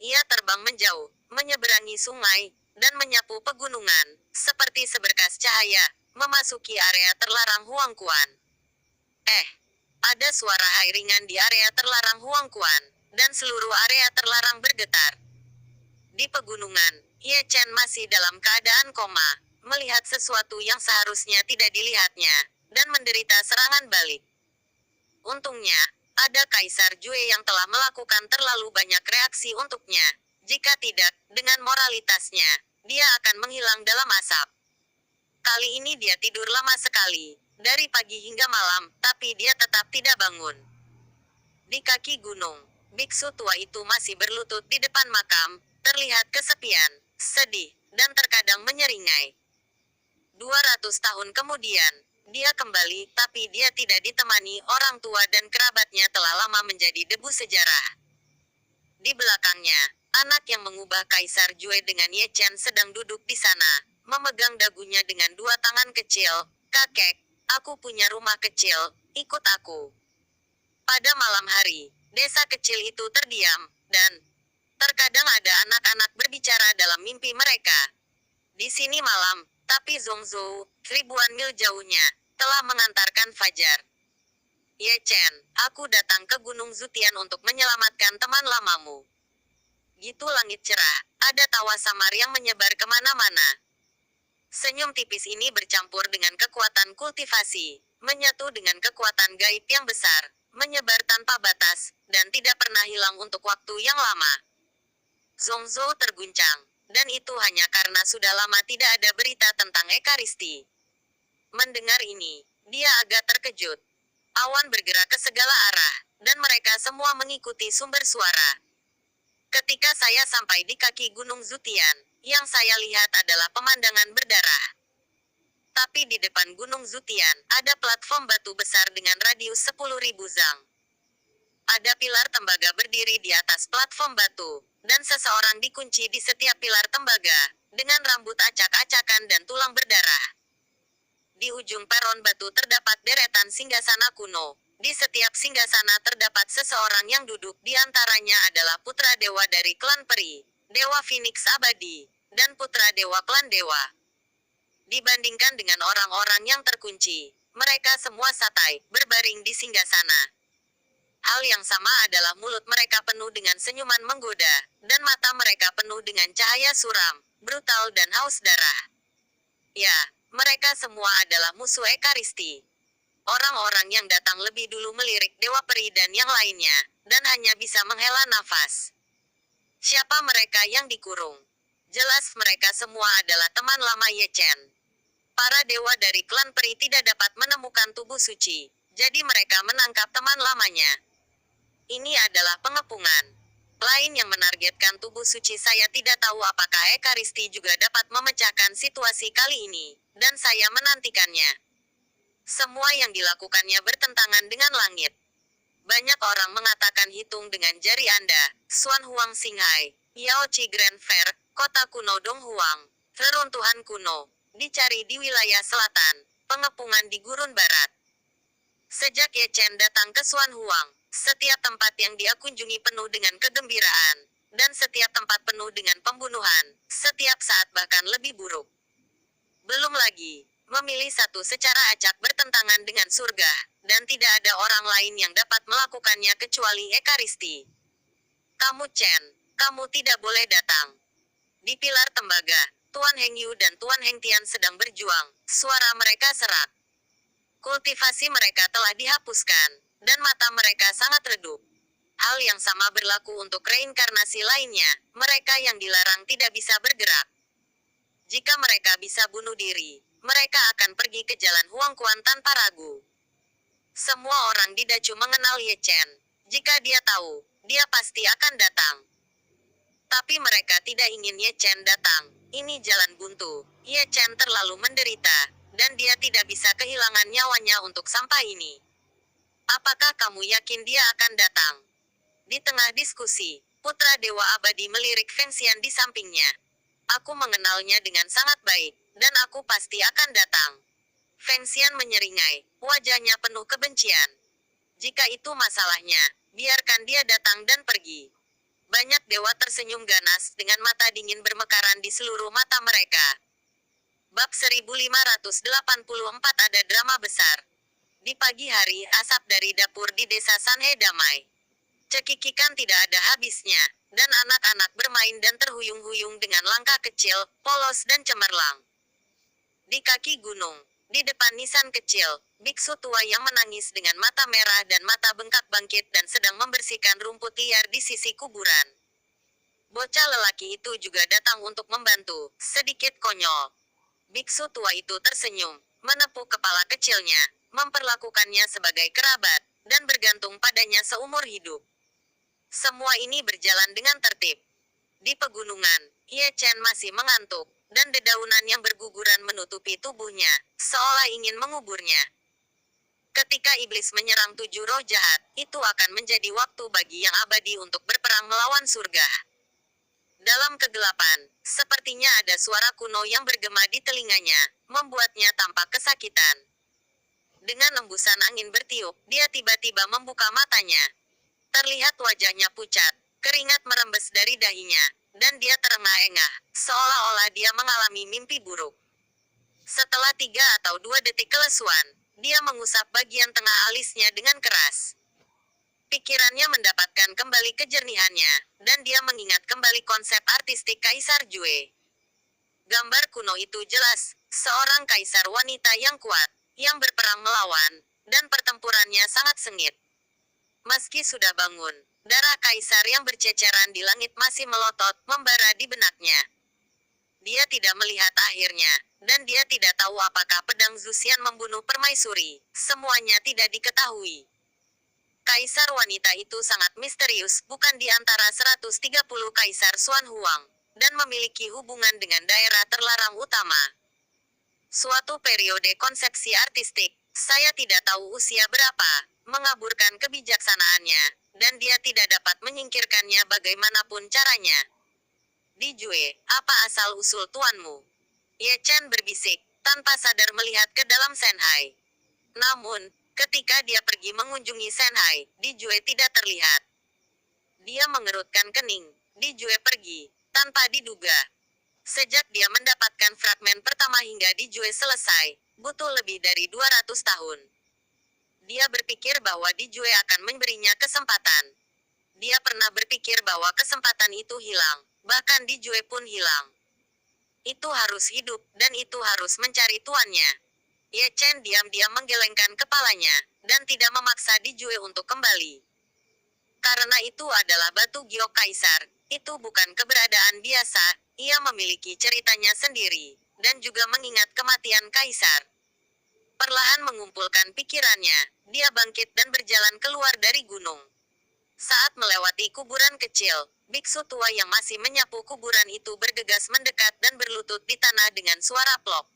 Ia terbang menjauh, menyeberangi sungai, dan menyapu pegunungan, seperti seberkas cahaya, memasuki area terlarang Huangquan. Ada suara hai ringan di area terlarang Huangquan, dan seluruh area terlarang bergetar. Di pegunungan, Ye Chen masih dalam keadaan koma, melihat sesuatu yang seharusnya tidak dilihatnya, dan menderita serangan balik. Untungnya, ada Kaisar Jue yang telah melakukan terlalu banyak reaksi untuknya. Jika tidak, dengan moralitasnya, dia akan menghilang dalam asap. Kali ini dia tidur lama sekali, dari pagi hingga malam, tapi dia tetap tidak bangun. Di kaki gunung, biksu tua itu masih berlutut di depan makam, terlihat kesepian, sedih, dan terkadang menyeringai. 200 tahun kemudian, dia kembali, tapi dia tidak ditemani orang tua dan kerabatnya telah lama menjadi debu sejarah. Di belakangnya, anak yang mengubah Kaisar Jue dengan Ye Chen sedang duduk di sana, memegang dagunya dengan dua tangan kecil. Kakek, aku punya rumah kecil, ikut aku. Pada malam hari, desa kecil itu terdiam, dan terkadang ada anak-anak berbicara dalam mimpi mereka. Di sini malam, tapi Zhongzhou, ribuan mil jauhnya, telah mengantarkan fajar. Ye Chen, aku datang ke Gunung Zutian untuk menyelamatkan teman lamamu. Gitu langit cerah, ada tawa samar yang menyebar kemana-mana. Senyum tipis ini bercampur dengan kekuatan kultivasi, menyatu dengan kekuatan gaib yang besar, menyebar tanpa batas, dan tidak pernah hilang untuk waktu yang lama. Zhongzhou terguncang, dan itu hanya karena sudah lama tidak ada berita tentang Ekaristi. Mendengar ini, dia agak terkejut. Awan bergerak ke segala arah, dan mereka semua mengikuti sumber suara. Ketika saya sampai di kaki Gunung Zutian, yang saya lihat adalah pemandangan berdarah. Tapi di depan Gunung Zutian, ada platform batu besar dengan radius 10.000 zang. Ada pilar tembaga berdiri di atas platform batu, dan seseorang dikunci di setiap pilar tembaga, dengan rambut acak-acakan dan tulang berdarah. Di ujung peron batu terdapat deretan singgasana kuno. Di setiap singgasana terdapat seseorang yang duduk, di antaranya adalah putra dewa dari klan peri, dewa Phoenix abadi, dan putra dewa klan dewa. Dibandingkan dengan orang-orang yang terkunci, mereka semua santai, berbaring di singgasana. Hal yang sama adalah mulut mereka penuh dengan senyuman menggoda, dan mata mereka penuh dengan cahaya suram, brutal dan haus darah. Ya, mereka semua adalah musuh Ekaristi. Orang-orang yang datang lebih dulu melirik Dewa Peri dan yang lainnya, dan hanya bisa menghela nafas. Siapa mereka yang dikurung? Jelas mereka semua adalah teman lama Ye Chen. Para dewa dari klan peri tidak dapat menemukan tubuh suci, jadi mereka menangkap teman lamanya. Ini adalah pengepungan lain yang menargetkan tubuh suci. Saya tidak tahu apakah Ekaristi juga dapat memecahkan situasi kali ini, dan saya menantikannya. Semua yang dilakukannya bertentangan dengan langit. Banyak orang mengatakan hitung dengan jari Anda, Xuan Huang Xinghai, Yao Qi Grand Fair, kota kuno Dong Huang, reruntuhan kuno, dicari di wilayah selatan, pengepungan di gurun barat. Sejak Ye Chen datang ke Xuan Huang, setiap tempat yang dia kunjungi penuh dengan kegembiraan, dan setiap tempat penuh dengan pembunuhan, setiap saat bahkan lebih buruk. Belum lagi, memilih satu secara acak bertentangan dengan surga, dan tidak ada orang lain yang dapat melakukannya kecuali Ekaristi. Kamu Chen, kamu tidak boleh datang. Di pilar tembaga, Tuan Heng Yu dan Tuan Heng Tian sedang berjuang, suara mereka serak. Kultivasi mereka telah dihapuskan, dan mata mereka sangat redup. Hal yang sama berlaku untuk reinkarnasi lainnya, mereka yang dilarang tidak bisa bergerak. Jika mereka bisa bunuh diri, mereka akan pergi ke jalan Huang Quan tanpa ragu. Semua orang di Dacu mengenal Ye Chen. Jika dia tahu, dia pasti akan datang. Tapi mereka tidak ingin Ye Chen datang. Ini jalan buntu. Ye Chen terlalu menderita, dan dia tidak bisa kehilangan nyawanya untuk sampai ini. Apakah kamu yakin dia akan datang? Di tengah diskusi, putra Dewa Abadi melirik Feng Xian di sampingnya. Aku mengenalnya dengan sangat baik, dan aku pasti akan datang. Feng Xian menyeringai, wajahnya penuh kebencian. Jika itu masalahnya, biarkan dia datang dan pergi. Banyak dewa tersenyum ganas dengan mata dingin bermekaran di seluruh mata mereka. Bab 1584 ada drama besar. Di pagi hari, asap dari dapur di desa Sanhe damai. Cekikikan tidak ada habisnya, dan anak-anak bermain dan terhuyung-huyung dengan langkah kecil, polos dan cemerlang. Di kaki gunung, di depan nisan kecil, biksu tua yang menangis dengan mata merah dan mata bengkak bangkit dan sedang membersihkan rumput liar di sisi kuburan. Bocah lelaki itu juga datang untuk membantu, sedikit konyol. Biksu tua itu tersenyum, menepuk kepala kecilnya, memperlakukannya sebagai kerabat, dan bergantung padanya seumur hidup. Semua ini berjalan dengan tertib. Di pegunungan, Ye Chen masih mengantuk, dan dedaunan yang berguguran menutupi tubuhnya, seolah ingin menguburnya. Ketika iblis menyerang 7 roh jahat, itu akan menjadi waktu bagi yang abadi untuk berperang melawan surga. Dalam kegelapan, sepertinya ada suara kuno yang bergema di telinganya, membuatnya tampak kesakitan. Dengan embusan angin bertiup, dia tiba-tiba membuka matanya. Terlihat wajahnya pucat, keringat merembes dari dahinya, dan dia terengah-engah, seolah-olah dia mengalami mimpi buruk. Setelah 3 atau 2 detik kelesuan, dia mengusap bagian tengah alisnya dengan keras. Pikirannya mendapatkan kembali kejernihannya, dan dia mengingat kembali konsep artistik Kaisar Jue. Gambar kuno itu jelas, seorang kaisar wanita yang kuat, yang berperang melawan, dan pertempurannya sangat sengit. Meski sudah bangun, darah kaisar yang berceceran di langit masih melotot, membara di benaknya. Dia tidak melihat akhirnya, dan dia tidak tahu apakah pedang Zuxian membunuh permaisuri. Semuanya tidak diketahui. Kaisar wanita itu sangat misterius, bukan di antara 130 kaisar Xuan Huang, dan memiliki hubungan dengan daerah terlarang utama. Suatu periode konsepsi artistik, saya tidak tahu usia berapa, mengaburkan kebijaksanaannya, dan dia tidak dapat menyingkirkannya bagaimanapun caranya. Di Jue, apa asal-usul tuanmu? Ye Chen berbisik, tanpa sadar melihat ke dalam Shanghai. Namun, ketika dia pergi mengunjungi Shanghai, Di Jue tidak terlihat. Dia mengerutkan kening. Di Jue pergi, tanpa diduga. Sejak dia mendapatkan fragmen pertama hingga Di Jue selesai, butuh lebih dari 200 tahun. Dia berpikir bahwa Di Jue akan memberinya kesempatan. Dia pernah berpikir bahwa kesempatan itu hilang, bahkan Di Jue pun hilang. Itu harus hidup, dan itu harus mencari tuannya. Ye Chen diam-diam menggelengkan kepalanya, dan tidak memaksa Di Jue untuk kembali. Karena itu adalah batu giok kaisar, itu bukan keberadaan biasa, ia memiliki ceritanya sendiri, dan juga mengingat kematian kaisar. Perlahan mengumpulkan pikirannya, dia bangkit dan berjalan keluar dari gunung. Saat melewati kuburan kecil, biksu tua yang masih menyapu kuburan itu bergegas mendekat dan berlutut di tanah dengan suara plok.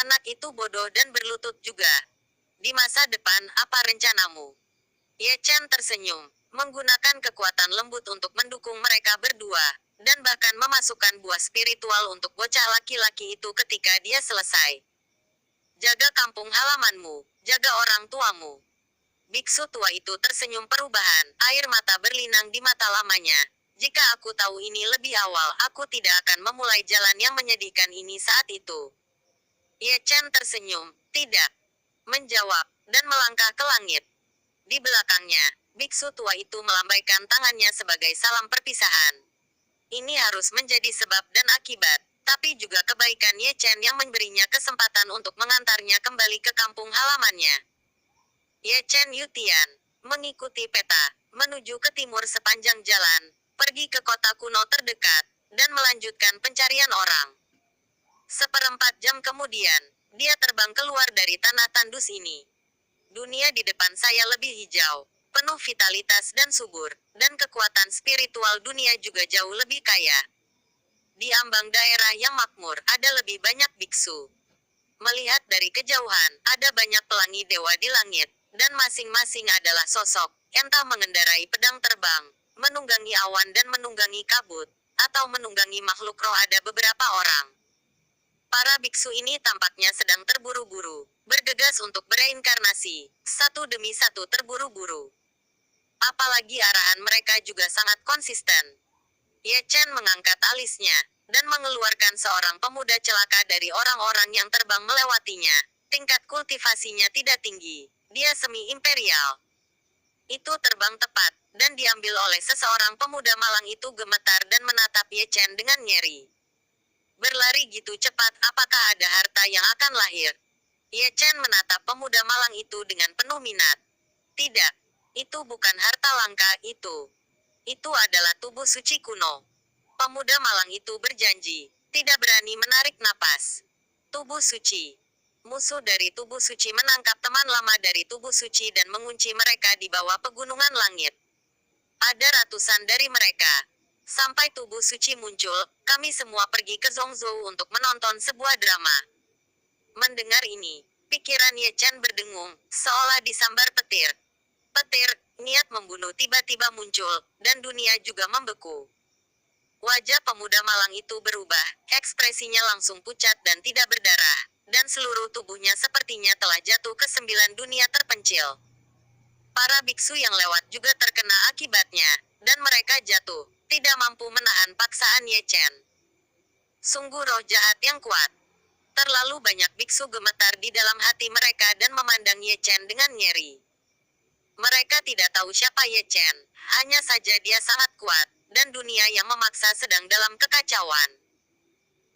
Anak itu bodoh dan berlutut juga. Di masa depan, apa rencanamu? Ye Chen tersenyum, menggunakan kekuatan lembut untuk mendukung mereka berdua, dan bahkan memasukkan buah spiritual untuk bocah laki-laki itu ketika dia selesai. Jaga kampung halamanmu, jaga orang tuamu. Biksu tua itu tersenyum perubahan, air mata berlinang di mata lamanya. Jika aku tahu ini lebih awal, aku tidak akan memulai jalan yang menyedihkan ini saat itu. Ye Chen tersenyum, tidak. Menjawab, dan melangkah ke langit. Di belakangnya, biksu tua itu melambaikan tangannya sebagai salam perpisahan. Ini harus menjadi sebab dan akibat, tapi juga kebaikan Ye Chen yang memberinya kesempatan untuk mengantarnya kembali ke kampung halamannya. Ye Chen Yutian mengikuti peta, menuju ke timur sepanjang jalan, pergi ke kota kuno terdekat, dan melanjutkan pencarian orang. 1/4 jam kemudian, dia terbang keluar dari tanah tandus ini. Dunia di depan saya lebih hijau, penuh vitalitas dan subur, dan kekuatan spiritual dunia juga jauh lebih kaya. Di ambang daerah yang makmur, ada lebih banyak biksu. Melihat dari kejauhan, ada banyak pelangi dewa di langit, dan masing-masing adalah sosok, entah mengendarai pedang terbang, menunggangi awan dan menunggangi kabut, atau menunggangi makhluk roh. Ada beberapa orang. Para biksu ini tampaknya sedang terburu-buru, bergegas untuk bereinkarnasi, satu demi satu terburu-buru. Apalagi arahan mereka juga sangat konsisten. Ye Chen mengangkat alisnya, dan mengeluarkan seorang pemuda celaka dari orang-orang yang terbang melewatinya. Tingkat kultivasinya tidak tinggi, dia semi-imperial. Itu terbang tepat, dan diambil oleh seseorang pemuda malang itu gemetar dan menatap Ye Chen dengan ngeri. Berlari gitu cepat, apakah ada harta yang akan lahir? Ye Chen menatap pemuda malang itu dengan penuh minat. Tidak. Itu bukan harta langka, Itu adalah tubuh suci kuno. Pemuda malang itu berjanji, tidak berani menarik napas. Tubuh suci. Musuh dari tubuh suci menangkap teman lama dari tubuh suci dan mengunci mereka di bawah pegunungan langit. Ada ratusan dari mereka. Sampai tubuh suci muncul, kami semua pergi ke Zhongzhou untuk menonton sebuah drama. Mendengar ini, pikiran Ye Chen berdengung, seolah disambar petir. Petir, niat membunuh tiba-tiba muncul, dan dunia juga membeku. Wajah pemuda malang itu berubah, ekspresinya langsung pucat dan tidak berdarah, dan seluruh tubuhnya sepertinya telah jatuh ke 9 dunia terpencil. Para biksu yang lewat juga terkena akibatnya, dan mereka jatuh, tidak mampu menahan paksaan Ye Chen. Sungguh roh jahat yang kuat. Terlalu banyak biksu gemetar di dalam hati mereka dan memandang Ye Chen dengan ngeri. Mereka tidak tahu siapa Ye Chen, hanya saja dia sangat kuat, dan dunia yang memaksa sedang dalam kekacauan.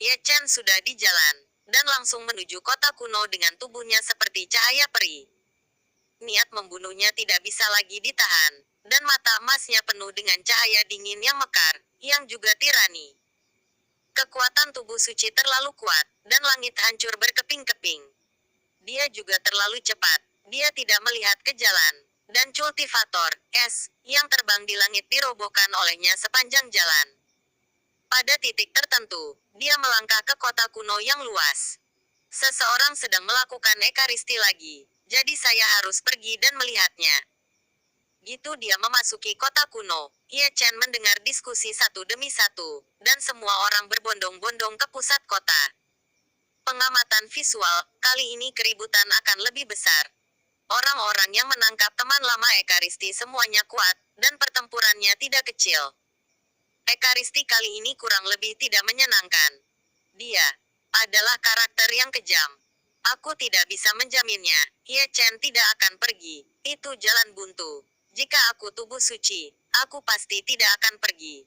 Ye Chen sudah di jalan, dan langsung menuju kota kuno dengan tubuhnya seperti cahaya peri. Niat membunuhnya tidak bisa lagi ditahan, dan mata emasnya penuh dengan cahaya dingin yang mekar, yang juga tirani. Kekuatan tubuh suci terlalu kuat, dan langit hancur berkeping-keping. Dia juga terlalu cepat, dia tidak melihat ke jalan, dan kultivator, es, yang terbang di langit dirobohkan olehnya sepanjang jalan. Pada titik tertentu, dia melangkah ke kota kuno yang luas. Seseorang sedang melakukan ekaristi lagi, jadi saya harus pergi dan melihatnya. Gitu dia memasuki kota kuno, Ye Chen mendengar diskusi satu demi satu, dan semua orang berbondong-bondong ke pusat kota. Pengamatan visual, kali ini keributan akan lebih besar. Orang-orang yang menangkap teman lama ekaristi semuanya kuat, dan pertempurannya tidak kecil. Ekaristi kali ini kurang lebih tidak menyenangkan. Dia adalah karakter yang kejam. Aku tidak bisa menjaminnya, Ye Chen tidak akan pergi, itu jalan buntu. Jika aku tubuh suci, aku pasti tidak akan pergi.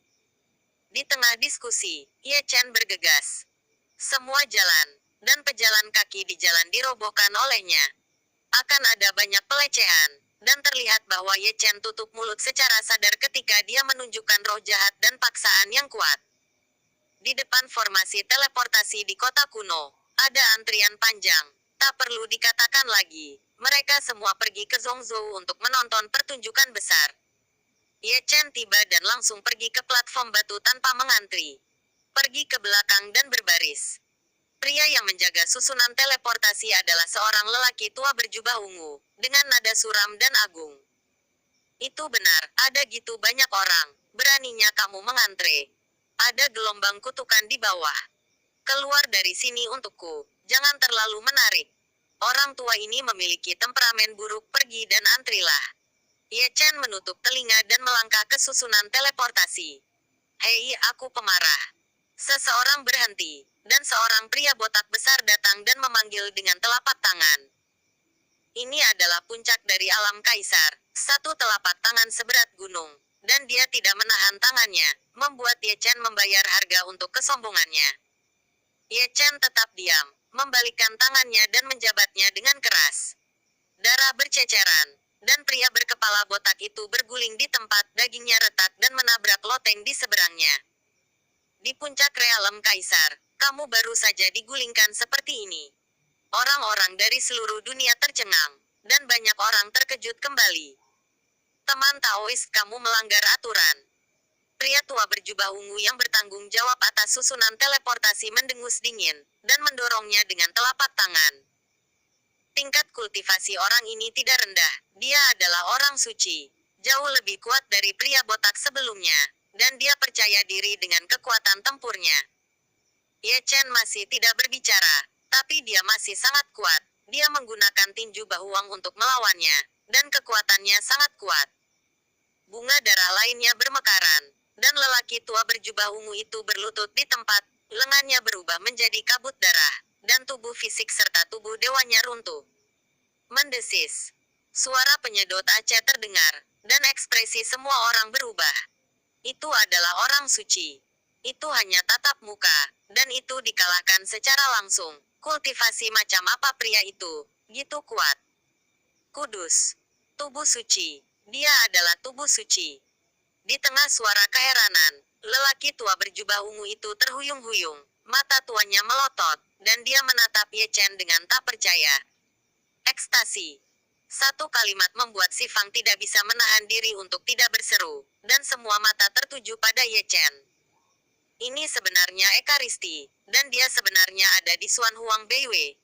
Di tengah diskusi, Ye Chen bergegas. Semua jalan, dan pejalan kaki di jalan dirobohkan olehnya. Akan ada banyak pelecehan, dan terlihat bahwa Ye Chen tutup mulut secara sadar ketika dia menunjukkan roh jahat dan paksaan yang kuat. Di depan formasi teleportasi di kota kuno, ada antrian panjang. Tak perlu dikatakan lagi, mereka semua pergi ke Zhongzhou untuk menonton pertunjukan besar. Ye Chen tiba dan langsung pergi ke platform batu tanpa mengantri. Pergi ke belakang dan berbaris. Pria yang menjaga susunan teleportasi adalah seorang lelaki tua berjubah ungu, dengan nada suram dan agung. Itu benar, ada gitu banyak orang, beraninya kamu mengantre. Ada gelombang kutukan di bawah. Keluar dari sini untukku, jangan terlalu menarik. Orang tua ini memiliki temperamen buruk, pergi dan antrilah. Ye Chen menutup telinga dan melangkah ke susunan teleportasi. Hei, aku pemarah. Seseorang berhenti, dan seorang pria botak besar datang dan memanggil dengan telapak tangan. Ini adalah puncak dari alam kaisar, satu telapak tangan seberat gunung, dan dia tidak menahan tangannya, membuat Ye Chen membayar harga untuk kesombongannya. Ye Chen tetap diam, membalikkan tangannya dan menjabatnya dengan keras. Darah berceceran, dan pria berkepala botak itu berguling di tempat, dagingnya retak dan menabrak loteng di seberangnya. Di puncak realem kaisar, kamu baru saja digulingkan seperti ini. Orang-orang dari seluruh dunia tercengang, dan banyak orang terkejut kembali. Teman Taois, kamu melanggar aturan. Pria tua berjubah ungu yang bertanggung jawab atas susunan teleportasi mendengus dingin, dan mendorongnya dengan telapak tangan. Tingkat kultivasi orang ini tidak rendah, dia adalah orang suci. Jauh lebih kuat dari pria botak sebelumnya, dan dia percaya diri dengan kekuatan tempurnya. Ye Chen masih tidak berbicara, tapi dia masih sangat kuat. Dia menggunakan tinju bahuang untuk melawannya, dan kekuatannya sangat kuat. Bunga darah lainnya bermekaran, dan lelaki tua berjubah ungu itu berlutut di tempat, lengannya berubah menjadi kabut darah, dan tubuh fisik serta tubuh dewanya runtuh. Mendesis. Suara penyedot Aceh terdengar, dan ekspresi semua orang berubah. Itu adalah orang suci. Itu hanya tatap muka, dan itu dikalahkan secara langsung. Kultivasi macam apa pria itu, gitu kuat. Kudus. Tubuh suci. Dia adalah tubuh suci. Di tengah suara keheranan, lelaki tua berjubah ungu itu terhuyung-huyung. Mata tuanya melotot, dan dia menatap Ye Chen dengan tak percaya. Ekstasi. Satu kalimat membuat si Fang tidak bisa menahan diri untuk tidak berseru, dan semua mata tertuju pada Ye Chen. Ini sebenarnya Ekaristi, dan dia sebenarnya ada di Xuan Huang Beiwei.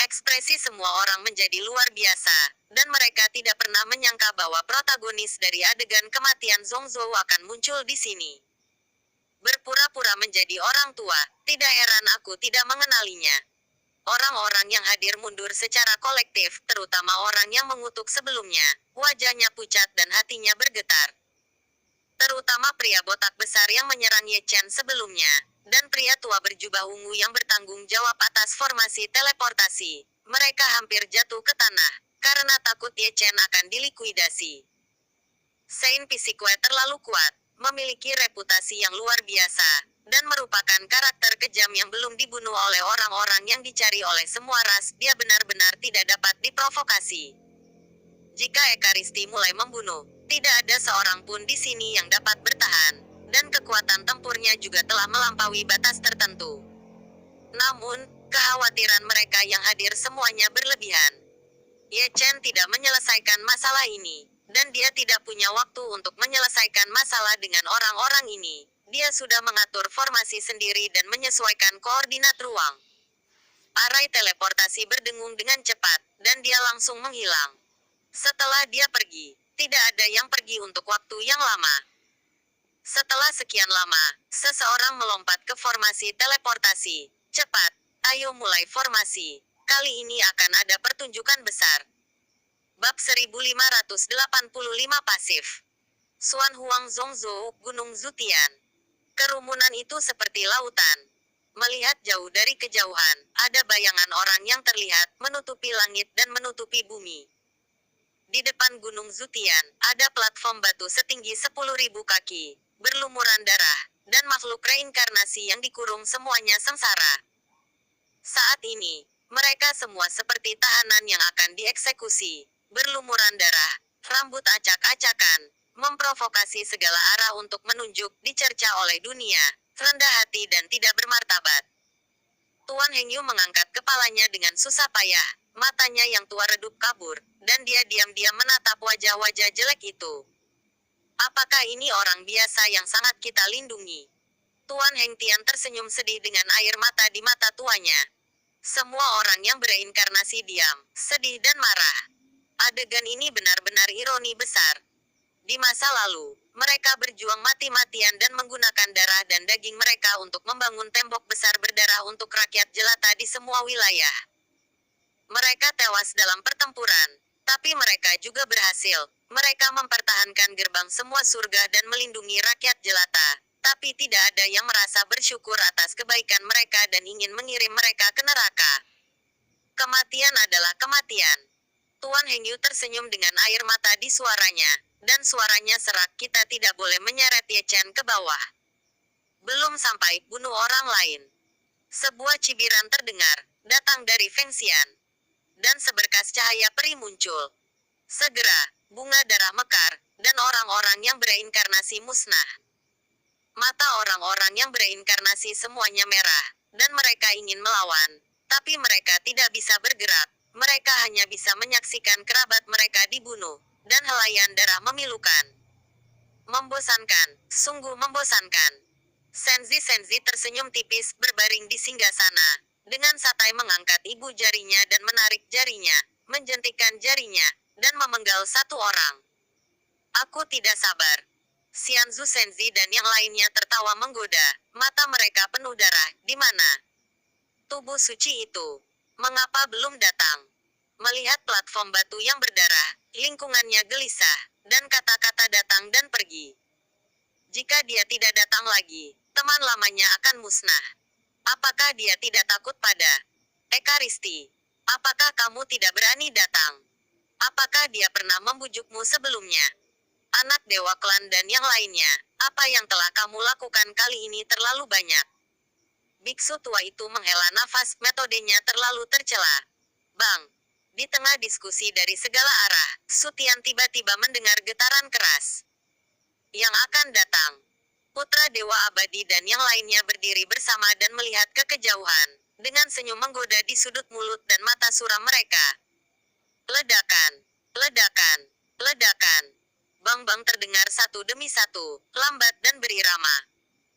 Ekspresi semua orang menjadi luar biasa, dan mereka tidak pernah menyangka bahwa protagonis dari adegan kematian Zhongzhou akan muncul di sini. Berpura-pura menjadi orang tua, tidak heran aku tidak mengenalinya. Orang-orang yang hadir mundur secara kolektif, terutama orang yang mengutuk sebelumnya. Wajahnya pucat dan hatinya bergetar. Terutama pria botak besar yang menyerang Ye Chen sebelumnya, dan pria tua berjubah ungu yang bertanggung jawab atas formasi teleportasi. Mereka hampir jatuh ke tanah, karena takut Ye Chen akan dilikuidasi. Saint Pisikwe terlalu kuat, memiliki reputasi yang luar biasa, dan merupakan karakter kejam yang belum dibunuh oleh orang-orang yang dicari oleh semua ras. Dia benar-benar tidak dapat diprovokasi. Jika Ekaristi mulai membunuh, tidak ada seorang pun di sini yang dapat bertahan, dan kekuatan tempurnya juga telah melampaui batas tertentu. Namun, kekhawatiran mereka yang hadir semuanya berlebihan. Ye Chen tidak menyelesaikan masalah ini, dan dia tidak punya waktu untuk menyelesaikan masalah dengan orang-orang ini. Dia sudah mengatur formasi sendiri dan menyesuaikan koordinat ruang. Arai teleportasi berdengung dengan cepat, dan dia langsung menghilang. Setelah dia pergi, tidak ada yang pergi untuk waktu yang lama. Setelah sekian lama, seseorang melompat ke formasi teleportasi. Cepat, ayo mulai formasi. Kali ini akan ada pertunjukan besar. Bab 1585 pasif. Xuan Huang Zhongzhou, Gunung Zutian. Kerumunan itu seperti lautan. Melihat jauh dari kejauhan, ada bayangan orang yang terlihat menutupi langit dan menutupi bumi. Di depan Gunung Zutian, ada platform batu setinggi 10.000 kaki, berlumuran darah, dan makhluk reinkarnasi yang dikurung semuanya sengsara. Saat ini, mereka semua seperti tahanan yang akan dieksekusi, berlumuran darah, rambut acak-acakan, memprovokasi segala arah untuk menunjuk, dicerca oleh dunia, rendah hati dan tidak bermartabat. Tuan Hengyu mengangkat kepalanya dengan susah payah, matanya yang tua redup kabur, dan dia diam-diam menatap wajah-wajah jelek itu. Apakah ini orang biasa yang sangat kita lindungi? Tuan Heng Tian tersenyum sedih dengan air mata di mata tuanya. Semua orang yang bereinkarnasi diam, sedih dan marah. Adegan ini benar-benar ironi besar. Di masa lalu, mereka berjuang mati-matian dan menggunakan darah dan daging mereka untuk membangun tembok besar berdarah untuk rakyat jelata di semua wilayah. Mereka tewas dalam pertempuran, tapi mereka juga berhasil. Mereka mempertahankan gerbang semua surga dan melindungi rakyat jelata. Tapi tidak ada yang merasa bersyukur atas kebaikan mereka dan ingin mengirim mereka ke neraka. Kematian adalah kematian. Tuan Hengyu tersenyum dengan air mata di suaranya, dan suaranya serak. Kita tidak boleh menyeret Ye Chen ke bawah. Belum sampai bunuh orang lain. Sebuah cibiran terdengar, datang dari Feng Xian. Dan seberkas cahaya peri muncul. Segera, bunga darah mekar, dan orang-orang yang bereinkarnasi musnah. Mata orang-orang yang bereinkarnasi semuanya merah, dan mereka ingin melawan. Tapi mereka tidak bisa bergerak. Mereka hanya bisa menyaksikan kerabat mereka dibunuh, dan helaian darah memilukan. Membosankan, sungguh membosankan. Senzi tersenyum tipis berbaring di singgasana. Dengan santai mengangkat ibu jarinya dan menarik jarinya, menjentikkan jarinya, dan memenggal satu orang. Aku tidak sabar. Xianzu Senzi dan yang lainnya tertawa menggoda, mata mereka penuh darah. Di mana tubuh suci itu? Mengapa belum datang? Melihat platform batu yang berdarah, lingkungannya gelisah, dan kata-kata datang dan pergi. Jika dia tidak datang lagi, teman lamanya akan musnah. Apakah dia tidak takut pada Ekaristi? Apakah kamu tidak berani datang? Apakah dia pernah membujukmu sebelumnya? Anak Dewa Klan dan yang lainnya, apa yang telah kamu lakukan kali ini terlalu banyak. Biksu tua itu menghela nafas, metodenya terlalu tercela. Bang! Di tengah diskusi dari segala arah, Sutian tiba-tiba mendengar getaran keras. Yang akan datang. Putra Dewa Abadi dan yang lainnya berdiri bersama dan melihat ke kejauhan, dengan senyum menggoda di sudut mulut dan mata suram mereka. Ledakan. Ledakan. Ledakan. Bang-bang terdengar satu demi satu, lambat dan berirama.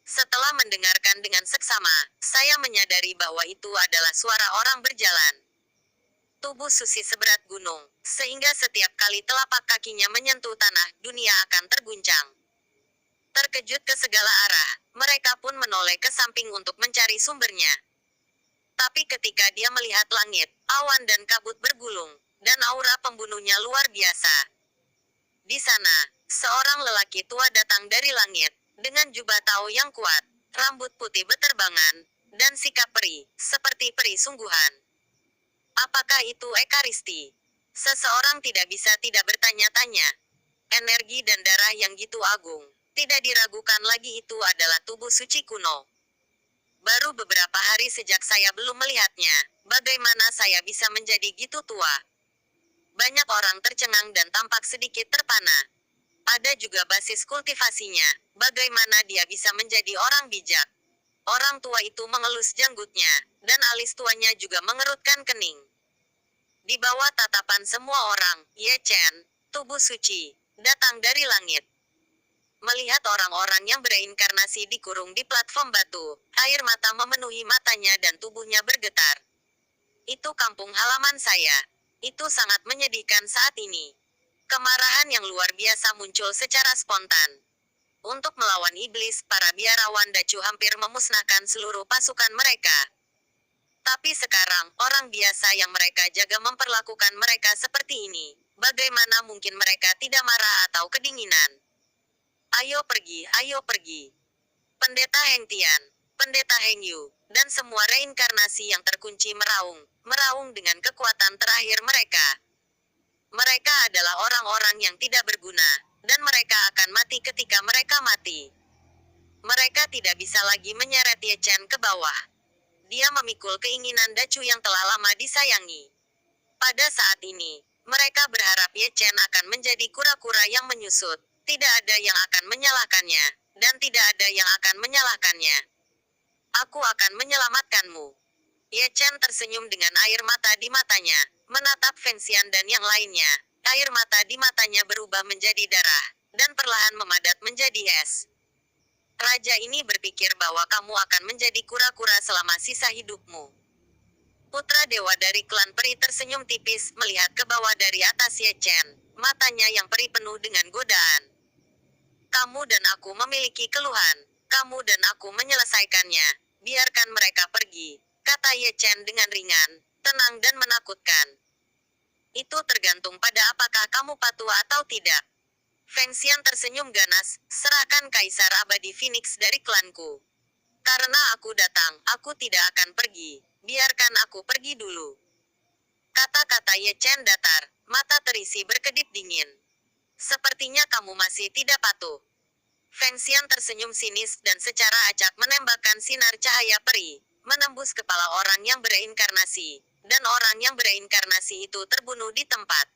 Setelah mendengarkan dengan seksama, saya menyadari bahwa itu adalah suara orang berjalan. Tubuh Susi seberat gunung, sehingga setiap kali telapak kakinya menyentuh tanah, dunia akan terguncang. Terkejut ke segala arah, mereka pun menoleh ke samping untuk mencari sumbernya. Tapi ketika dia melihat langit, awan dan kabut bergulung, dan aura pembunuhnya luar biasa. Di sana, seorang lelaki tua datang dari langit, dengan jubah tau yang kuat, rambut putih beterbangan, dan sikap peri, seperti peri sungguhan. Apakah itu Ekaristi? Seseorang tidak bisa tidak bertanya-tanya. Energi dan darah yang gitu agung, tidak diragukan lagi itu adalah tubuh suci kuno. Baru beberapa hari sejak saya belum melihatnya, bagaimana saya bisa menjadi gitu tua? Banyak orang tercengang dan tampak sedikit terpana. Ada juga basis kultivasinya, bagaimana dia bisa menjadi orang bijak. Orang tua itu mengelus janggutnya, dan alis tuanya juga mengerutkan kening. Di bawah tatapan semua orang, Ye Chen, tubuh suci, datang dari langit. Melihat orang-orang yang bereinkarnasi dikurung di platform batu, air mata memenuhi matanya dan tubuhnya bergetar. Itu kampung halaman saya. Itu sangat menyedihkan saat ini. Kemarahan yang luar biasa muncul secara spontan. Untuk melawan iblis, para biarawan Dacu hampir memusnahkan seluruh pasukan mereka. Tapi sekarang, orang biasa yang mereka jaga memperlakukan mereka seperti ini. Bagaimana mungkin mereka tidak marah atau kedinginan? Ayo pergi, ayo pergi. Pendeta Heng Tian, Pendeta Heng Yu, dan semua reinkarnasi yang terkunci meraung dengan kekuatan terakhir mereka. Mereka adalah orang-orang yang tidak berguna, dan mereka akan mati ketika mereka mati. Mereka tidak bisa lagi menyeret Ye Chen ke bawah. Dia memikul keinginan Dacu yang telah lama disayangi. Pada saat ini, mereka berharap Ye Chen akan menjadi kura-kura yang menyusut. Tidak ada yang akan menyalahkannya, dan tidak ada yang akan menyalahkannya. Aku akan menyelamatkanmu. Ye Chen tersenyum dengan air mata di matanya, menatap Feng Xian dan yang lainnya. Air mata di matanya berubah menjadi darah, dan perlahan memadat menjadi es. Raja ini berpikir bahwa kamu akan menjadi kura-kura selama sisa hidupmu. Putra dewa dari klan peri tersenyum tipis, melihat ke bawah dari atas Ye Chen. Matanya yang peri penuh dengan godaan. Kamu dan aku memiliki keluhan. Kamu dan aku menyelesaikannya. Biarkan mereka pergi, kata Ye Chen dengan ringan, tenang dan menakutkan. Itu tergantung pada apakah kamu patuh atau tidak. Feng Xian tersenyum ganas, serahkan Kaisar Abadi Phoenix dari klanku. Karena aku datang, aku tidak akan pergi. Biarkan aku pergi dulu. Kata-kata Ye Chen datar, mata terisi berkedip dingin. Sepertinya kamu masih tidak patuh. Feng Xian tersenyum sinis dan secara acak menembakkan sinar cahaya peri, menembus kepala orang yang bereinkarnasi, dan orang yang bereinkarnasi itu terbunuh di tempat.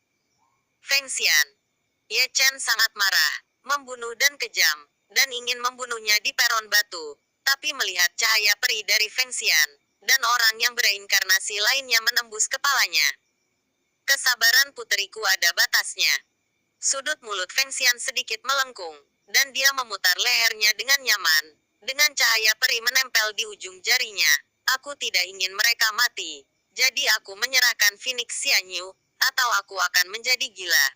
Feng Xian. Ye Chen sangat marah, membunuh dan kejam, dan ingin membunuhnya di peron batu, tapi melihat cahaya peri dari Feng Xian, dan orang yang bereinkarnasi lainnya menembus kepalanya. Kesabaran puteriku ada batasnya. Sudut mulut Feng Xian sedikit melengkung, dan dia memutar lehernya dengan nyaman. Dengan cahaya peri menempel di ujung jarinya, aku tidak ingin mereka mati. Jadi aku menyerahkan Phoenix Xianyu, atau aku akan menjadi gila.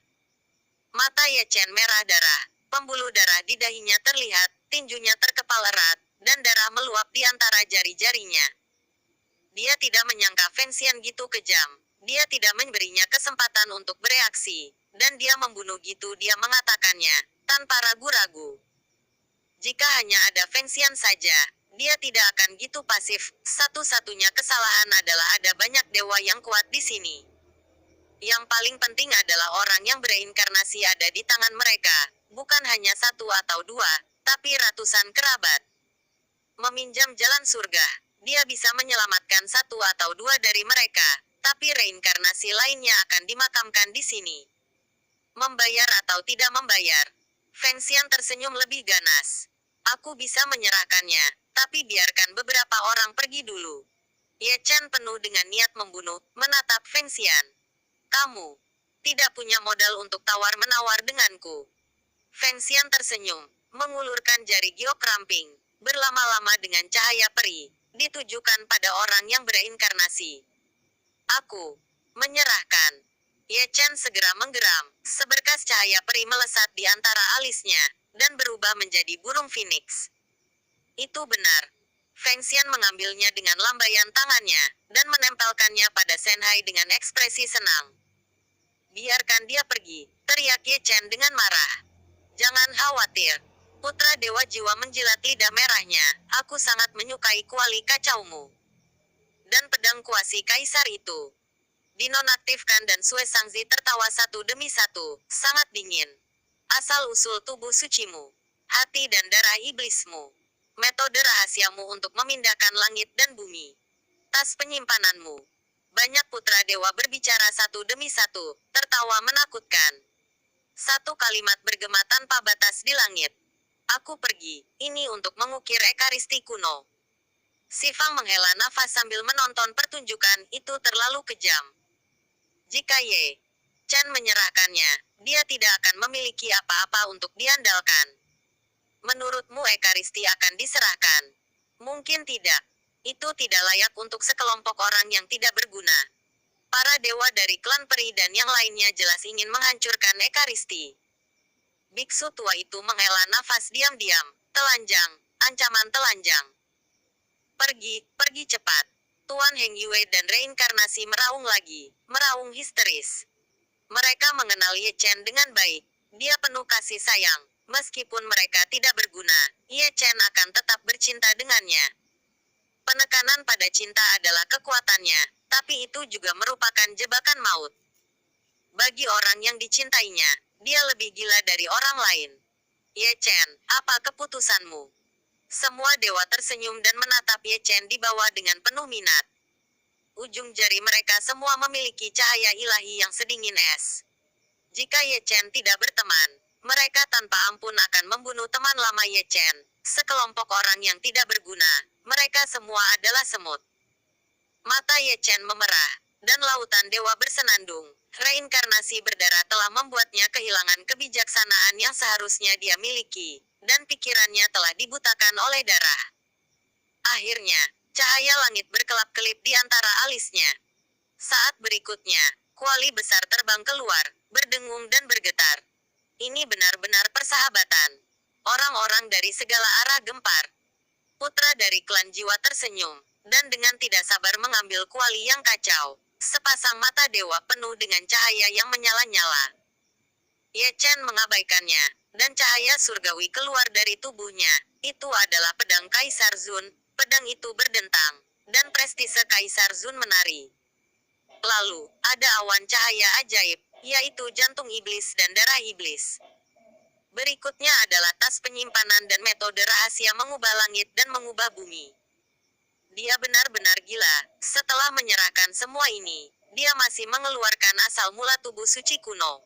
Mata Ye Chen merah darah, pembuluh darah di dahinya terlihat, tinjunya terkepal erat, dan darah meluap di antara jari-jarinya. Dia tidak menyangka Feng Xian gitu kejam. Dia tidak memberinya kesempatan untuk bereaksi, dan dia membunuh gitu dia mengatakannya, tanpa ragu-ragu. Jika hanya ada Feng Xian saja, dia tidak akan gitu pasif. Satu-satunya kesalahan adalah ada banyak dewa yang kuat di sini. Yang paling penting adalah orang yang bereinkarnasi ada di tangan mereka, bukan hanya satu atau dua, tapi ratusan kerabat. Meminjam jalan surga, dia bisa menyelamatkan satu atau dua dari mereka, tapi reinkarnasi lainnya akan dimakamkan di sini. Membayar atau tidak membayar? Feng Xian tersenyum lebih ganas. Aku bisa menyerahkannya, tapi biarkan beberapa orang pergi dulu. Ye Chen penuh dengan niat membunuh, menatap Feng Xian. Kamu. Tidak punya modal untuk tawar-menawar denganku. Feng Xian tersenyum, mengulurkan jari giok ramping, berlama-lama dengan cahaya peri, ditujukan pada orang yang bereinkarnasi. Aku menyerahkan. Ye Chen segera menggeram, seberkas cahaya peri melesat di antara alisnya, dan berubah menjadi burung phoenix. Itu benar. Feng Xian mengambilnya dengan lambaian tangannya, dan menempelkannya pada Shenhai dengan ekspresi senang. Biarkan dia pergi, teriak Ye Chen dengan marah. Jangan khawatir. Putra Dewa Jiwa menjilat lidah merahnya, aku sangat menyukai kuali kacaumu. Dan pedang kuasi kaisar itu. Dinonaktifkan dan Sue Sangzi tertawa satu demi satu, sangat dingin. Asal-usul tubuh sucimu. Hati dan darah iblismu. Metode rahasiamu untuk memindahkan langit dan bumi. Tas penyimpananmu. Banyak putra dewa berbicara satu demi satu, tertawa menakutkan. Satu kalimat bergema tanpa batas di langit. Aku pergi, ini untuk mengukir ekaristi kuno. Si Fang menghela nafas sambil menonton pertunjukan, itu terlalu kejam. Jika Ye Chen menyerahkannya, dia tidak akan memiliki apa-apa untuk diandalkan. Menurutmu ekaristi akan diserahkan? Mungkin tidak. Itu tidak layak untuk sekelompok orang yang tidak berguna. Para dewa dari klan peri dan yang lainnya jelas ingin menghancurkan ekaristi. Biksu tua itu menghela nafas diam-diam, telanjang, ancaman telanjang. Pergi cepat. Tuan Heng Yue dan reinkarnasi meraung lagi, meraung histeris. Mereka mengenal Ye Chen dengan baik. Dia penuh kasih sayang. Meskipun mereka tidak berguna, Ye Chen akan tetap bercinta dengannya. Penekanan pada cinta adalah kekuatannya, tapi itu juga merupakan jebakan maut. Bagi orang yang dicintainya, dia lebih gila dari orang lain. Ye Chen, apa keputusanmu? Semua dewa tersenyum dan menatap Ye Chen di bawah dengan penuh minat. Ujung jari mereka semua memiliki cahaya ilahi yang sedingin es. Jika Ye Chen tidak berteman, mereka tanpa ampun akan membunuh teman lama Ye Chen. Sekelompok orang yang tidak berguna, mereka semua adalah semut. Mata Ye Chen memerah, dan lautan dewa bersenandung. Reinkarnasi berdarah telah membuatnya kehilangan kebijaksanaan yang seharusnya dia miliki, dan pikirannya telah dibutakan oleh darah. Akhirnya, cahaya langit berkelap-kelip di antara alisnya. Saat berikutnya, kuali besar terbang keluar, berdengung dan bergetar. Ini benar-benar persahabatan. Orang-orang dari segala arah gempar. Putra dari klan jiwa tersenyum, dan dengan tidak sabar mengambil kuali yang kacau. Sepasang mata dewa penuh dengan cahaya yang menyala-nyala. Ye Chen mengabaikannya, dan cahaya surgawi keluar dari tubuhnya. Itu adalah pedang Kaisar Zun. Pedang itu berdentang, dan prestise Kaisar Zun menari. Lalu, ada awan cahaya ajaib, yaitu jantung iblis dan darah iblis. Berikutnya adalah tas penyimpanan dan metode rahasia mengubah langit dan mengubah bumi. Dia benar-benar gila. Setelah menyerahkan semua ini, dia masih mengeluarkan asal mula tubuh suci kuno.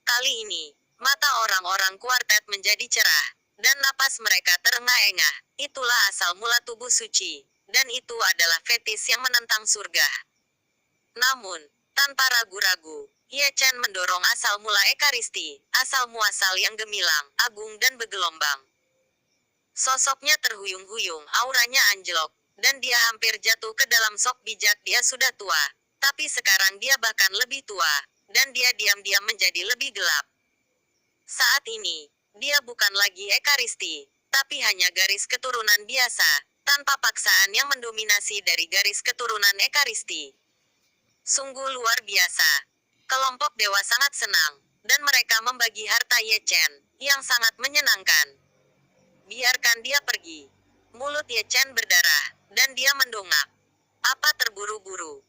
Kali ini, mata orang-orang kuartet menjadi cerah, dan napas mereka terengah-engah. Itulah asal mula tubuh suci, dan itu adalah fetis yang menentang surga. Namun, tanpa ragu-ragu, Ye Chen mendorong asal mula ekaristi, asal muasal yang gemilang, agung dan bergelombang. Sosoknya terhuyung-huyung, auranya anjlok, dan dia hampir jatuh ke dalam sok bijak. Dia sudah tua, tapi sekarang dia bahkan lebih tua, dan dia diam-diam menjadi lebih gelap. Saat ini, dia bukan lagi ekaristi, tapi hanya garis keturunan biasa, tanpa paksaan yang mendominasi dari garis keturunan ekaristi. Sungguh luar biasa. Kelompok dewa sangat senang, dan mereka membagi harta Ye Chen, yang sangat menyenangkan. Biarkan dia pergi. Mulut Ye Chen berdarah, dan dia mendongak. Apa terburu-buru?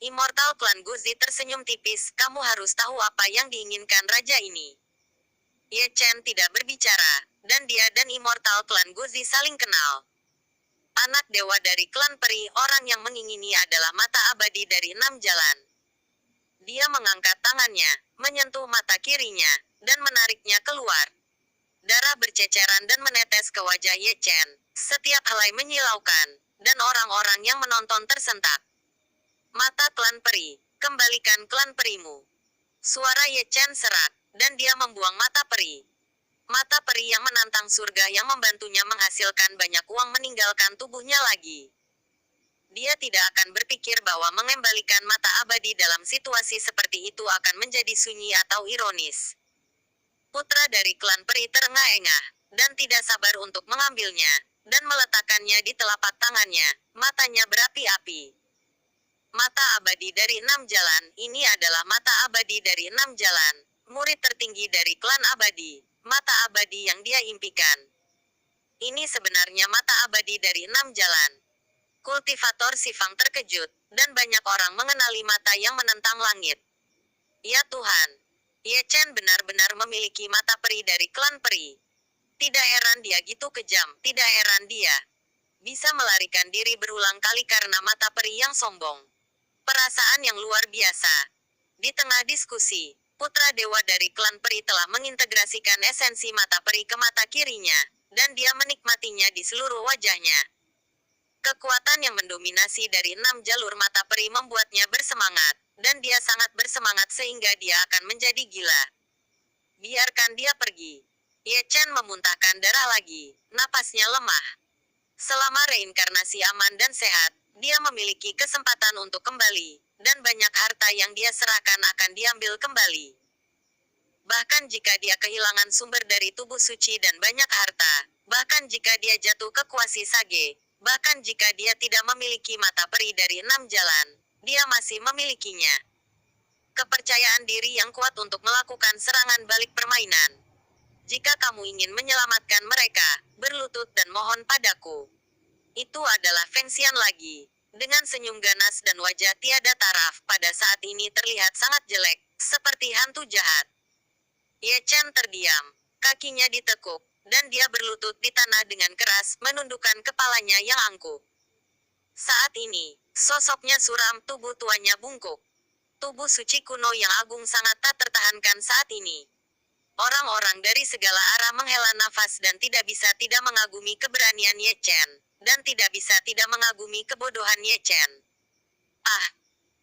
Immortal Klan Guzi tersenyum tipis, kamu harus tahu apa yang diinginkan raja ini. Ye Chen tidak berbicara, dan dia dan Immortal Klan Guzi saling kenal. Anak dewa dari klan peri, orang yang mengingini adalah mata abadi dari 6 jalan. Dia mengangkat tangannya, menyentuh mata kirinya, dan menariknya keluar. Darah berceceran dan menetes ke wajah Ye Chen. Setiap helai menyilaukan, dan orang-orang yang menonton tersentak. Mata klan peri, kembalikan klan perimu. Suara Ye Chen serak, dan dia membuang mata peri. Mata peri yang menantang surga yang membantunya menghasilkan banyak uang meninggalkan tubuhnya lagi. Dia tidak akan berpikir bahwa mengembalikan mata abadi dalam situasi seperti itu akan menjadi sunyi atau ironis. Putra dari klan peri terengah-engah, dan tidak sabar untuk mengambilnya, dan meletakkannya di telapak tangannya. Matanya berapi-api. Mata abadi dari 6 jalan, ini adalah mata abadi dari 6 jalan. Murid tertinggi dari klan abadi, mata abadi yang dia impikan. Ini sebenarnya mata abadi dari 6 jalan. Kultivator Sifang terkejut, dan banyak orang mengenali mata yang menentang langit. Ya Tuhan, Ye Chen benar-benar memiliki mata peri dari klan peri. Tidak heran dia gitu kejam, tidak heran dia bisa melarikan diri berulang kali karena mata peri yang sombong. Perasaan yang luar biasa. Di tengah diskusi, putra dewa dari klan peri telah mengintegrasikan esensi mata peri ke mata kirinya, dan dia menikmatinya di seluruh wajahnya. Kekuatan yang mendominasi dari 6 jalur mata peri membuatnya bersemangat, dan dia sangat bersemangat sehingga dia akan menjadi gila. Biarkan dia pergi. Ye Chen memuntahkan darah lagi, napasnya lemah. Selama reinkarnasi aman dan sehat, dia memiliki kesempatan untuk kembali, dan banyak harta yang dia serahkan akan diambil kembali. Bahkan jika dia kehilangan sumber dari tubuh suci dan banyak harta, bahkan jika dia jatuh ke kuasi sage, bahkan jika dia tidak memiliki mata peri dari 6 jalan, dia masih memilikinya. Kepercayaan diri yang kuat untuk melakukan serangan balik permainan. Jika kamu ingin menyelamatkan mereka, berlutut dan mohon padaku. Itu adalah Feng Xian lagi. Dengan senyum ganas dan wajah tiada taraf, pada saat ini terlihat sangat jelek, seperti hantu jahat. Ye Chen terdiam, kakinya ditekuk, dan dia berlutut di tanah dengan keras, menundukkan kepalanya yang angkuh. Saat ini, sosoknya suram, tubuh tuanya bungkuk. Tubuh suci kuno yang agung sangat tak tertahankan saat ini. Orang-orang dari segala arah menghela nafas dan tidak bisa tidak mengagumi keberanian Ye Chen, dan tidak bisa tidak mengagumi kebodohan Ye Chen. Ah!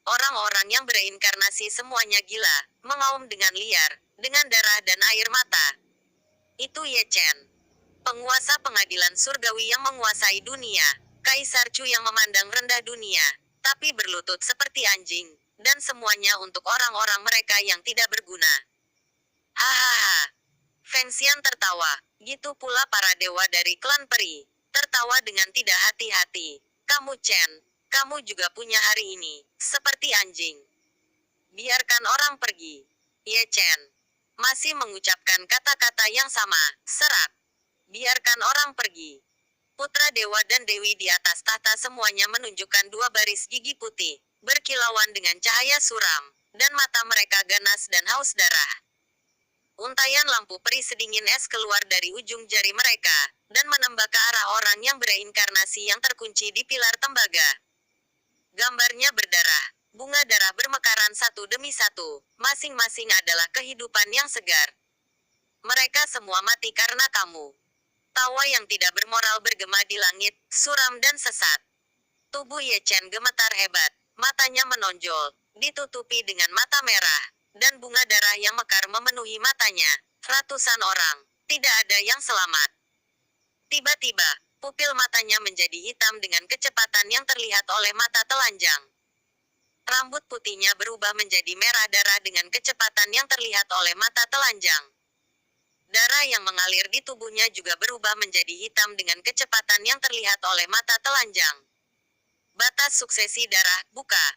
Orang-orang yang bereinkarnasi semuanya gila, mengaum dengan liar, dengan darah dan air mata. Itu Ye Chen, penguasa pengadilan surgawi yang menguasai dunia, Kaisar Chu yang memandang rendah dunia, tapi berlutut seperti anjing, dan semuanya untuk orang-orang mereka yang tidak berguna. Hahaha. Feng Xian tertawa, gitu pula para dewa dari klan peri, tertawa dengan tidak hati-hati. Kamu Chen, kamu juga punya hari ini, seperti anjing. Biarkan orang pergi. Ye Chen masih mengucapkan kata-kata yang sama, serak. Biarkan orang pergi. Putra dewa dan dewi di atas tahta semuanya menunjukkan 2 baris gigi putih, berkilauan dengan cahaya suram, dan mata mereka ganas dan haus darah. Untayan lampu peri sedingin es keluar dari ujung jari mereka, dan menembak ke arah orang yang bereinkarnasi yang terkunci di pilar tembaga. Gambarnya berdarah, bunga darah bermekaran satu demi satu, masing-masing adalah kehidupan yang segar. Mereka semua mati karena kamu. Tawa yang tidak bermoral bergema di langit, suram dan sesat. Tubuh Ye Chen gemetar hebat, matanya menonjol, ditutupi dengan mata merah, dan bunga darah yang mekar memenuhi matanya. Ratusan orang, tidak ada yang selamat. Tiba-tiba, pupil matanya menjadi hitam dengan kecepatan yang terlihat oleh mata telanjang. Rambut putihnya berubah menjadi merah darah dengan kecepatan yang terlihat oleh mata telanjang. Darah yang mengalir di tubuhnya juga berubah menjadi hitam dengan kecepatan yang terlihat oleh mata telanjang. Batas suksesi darah, buka.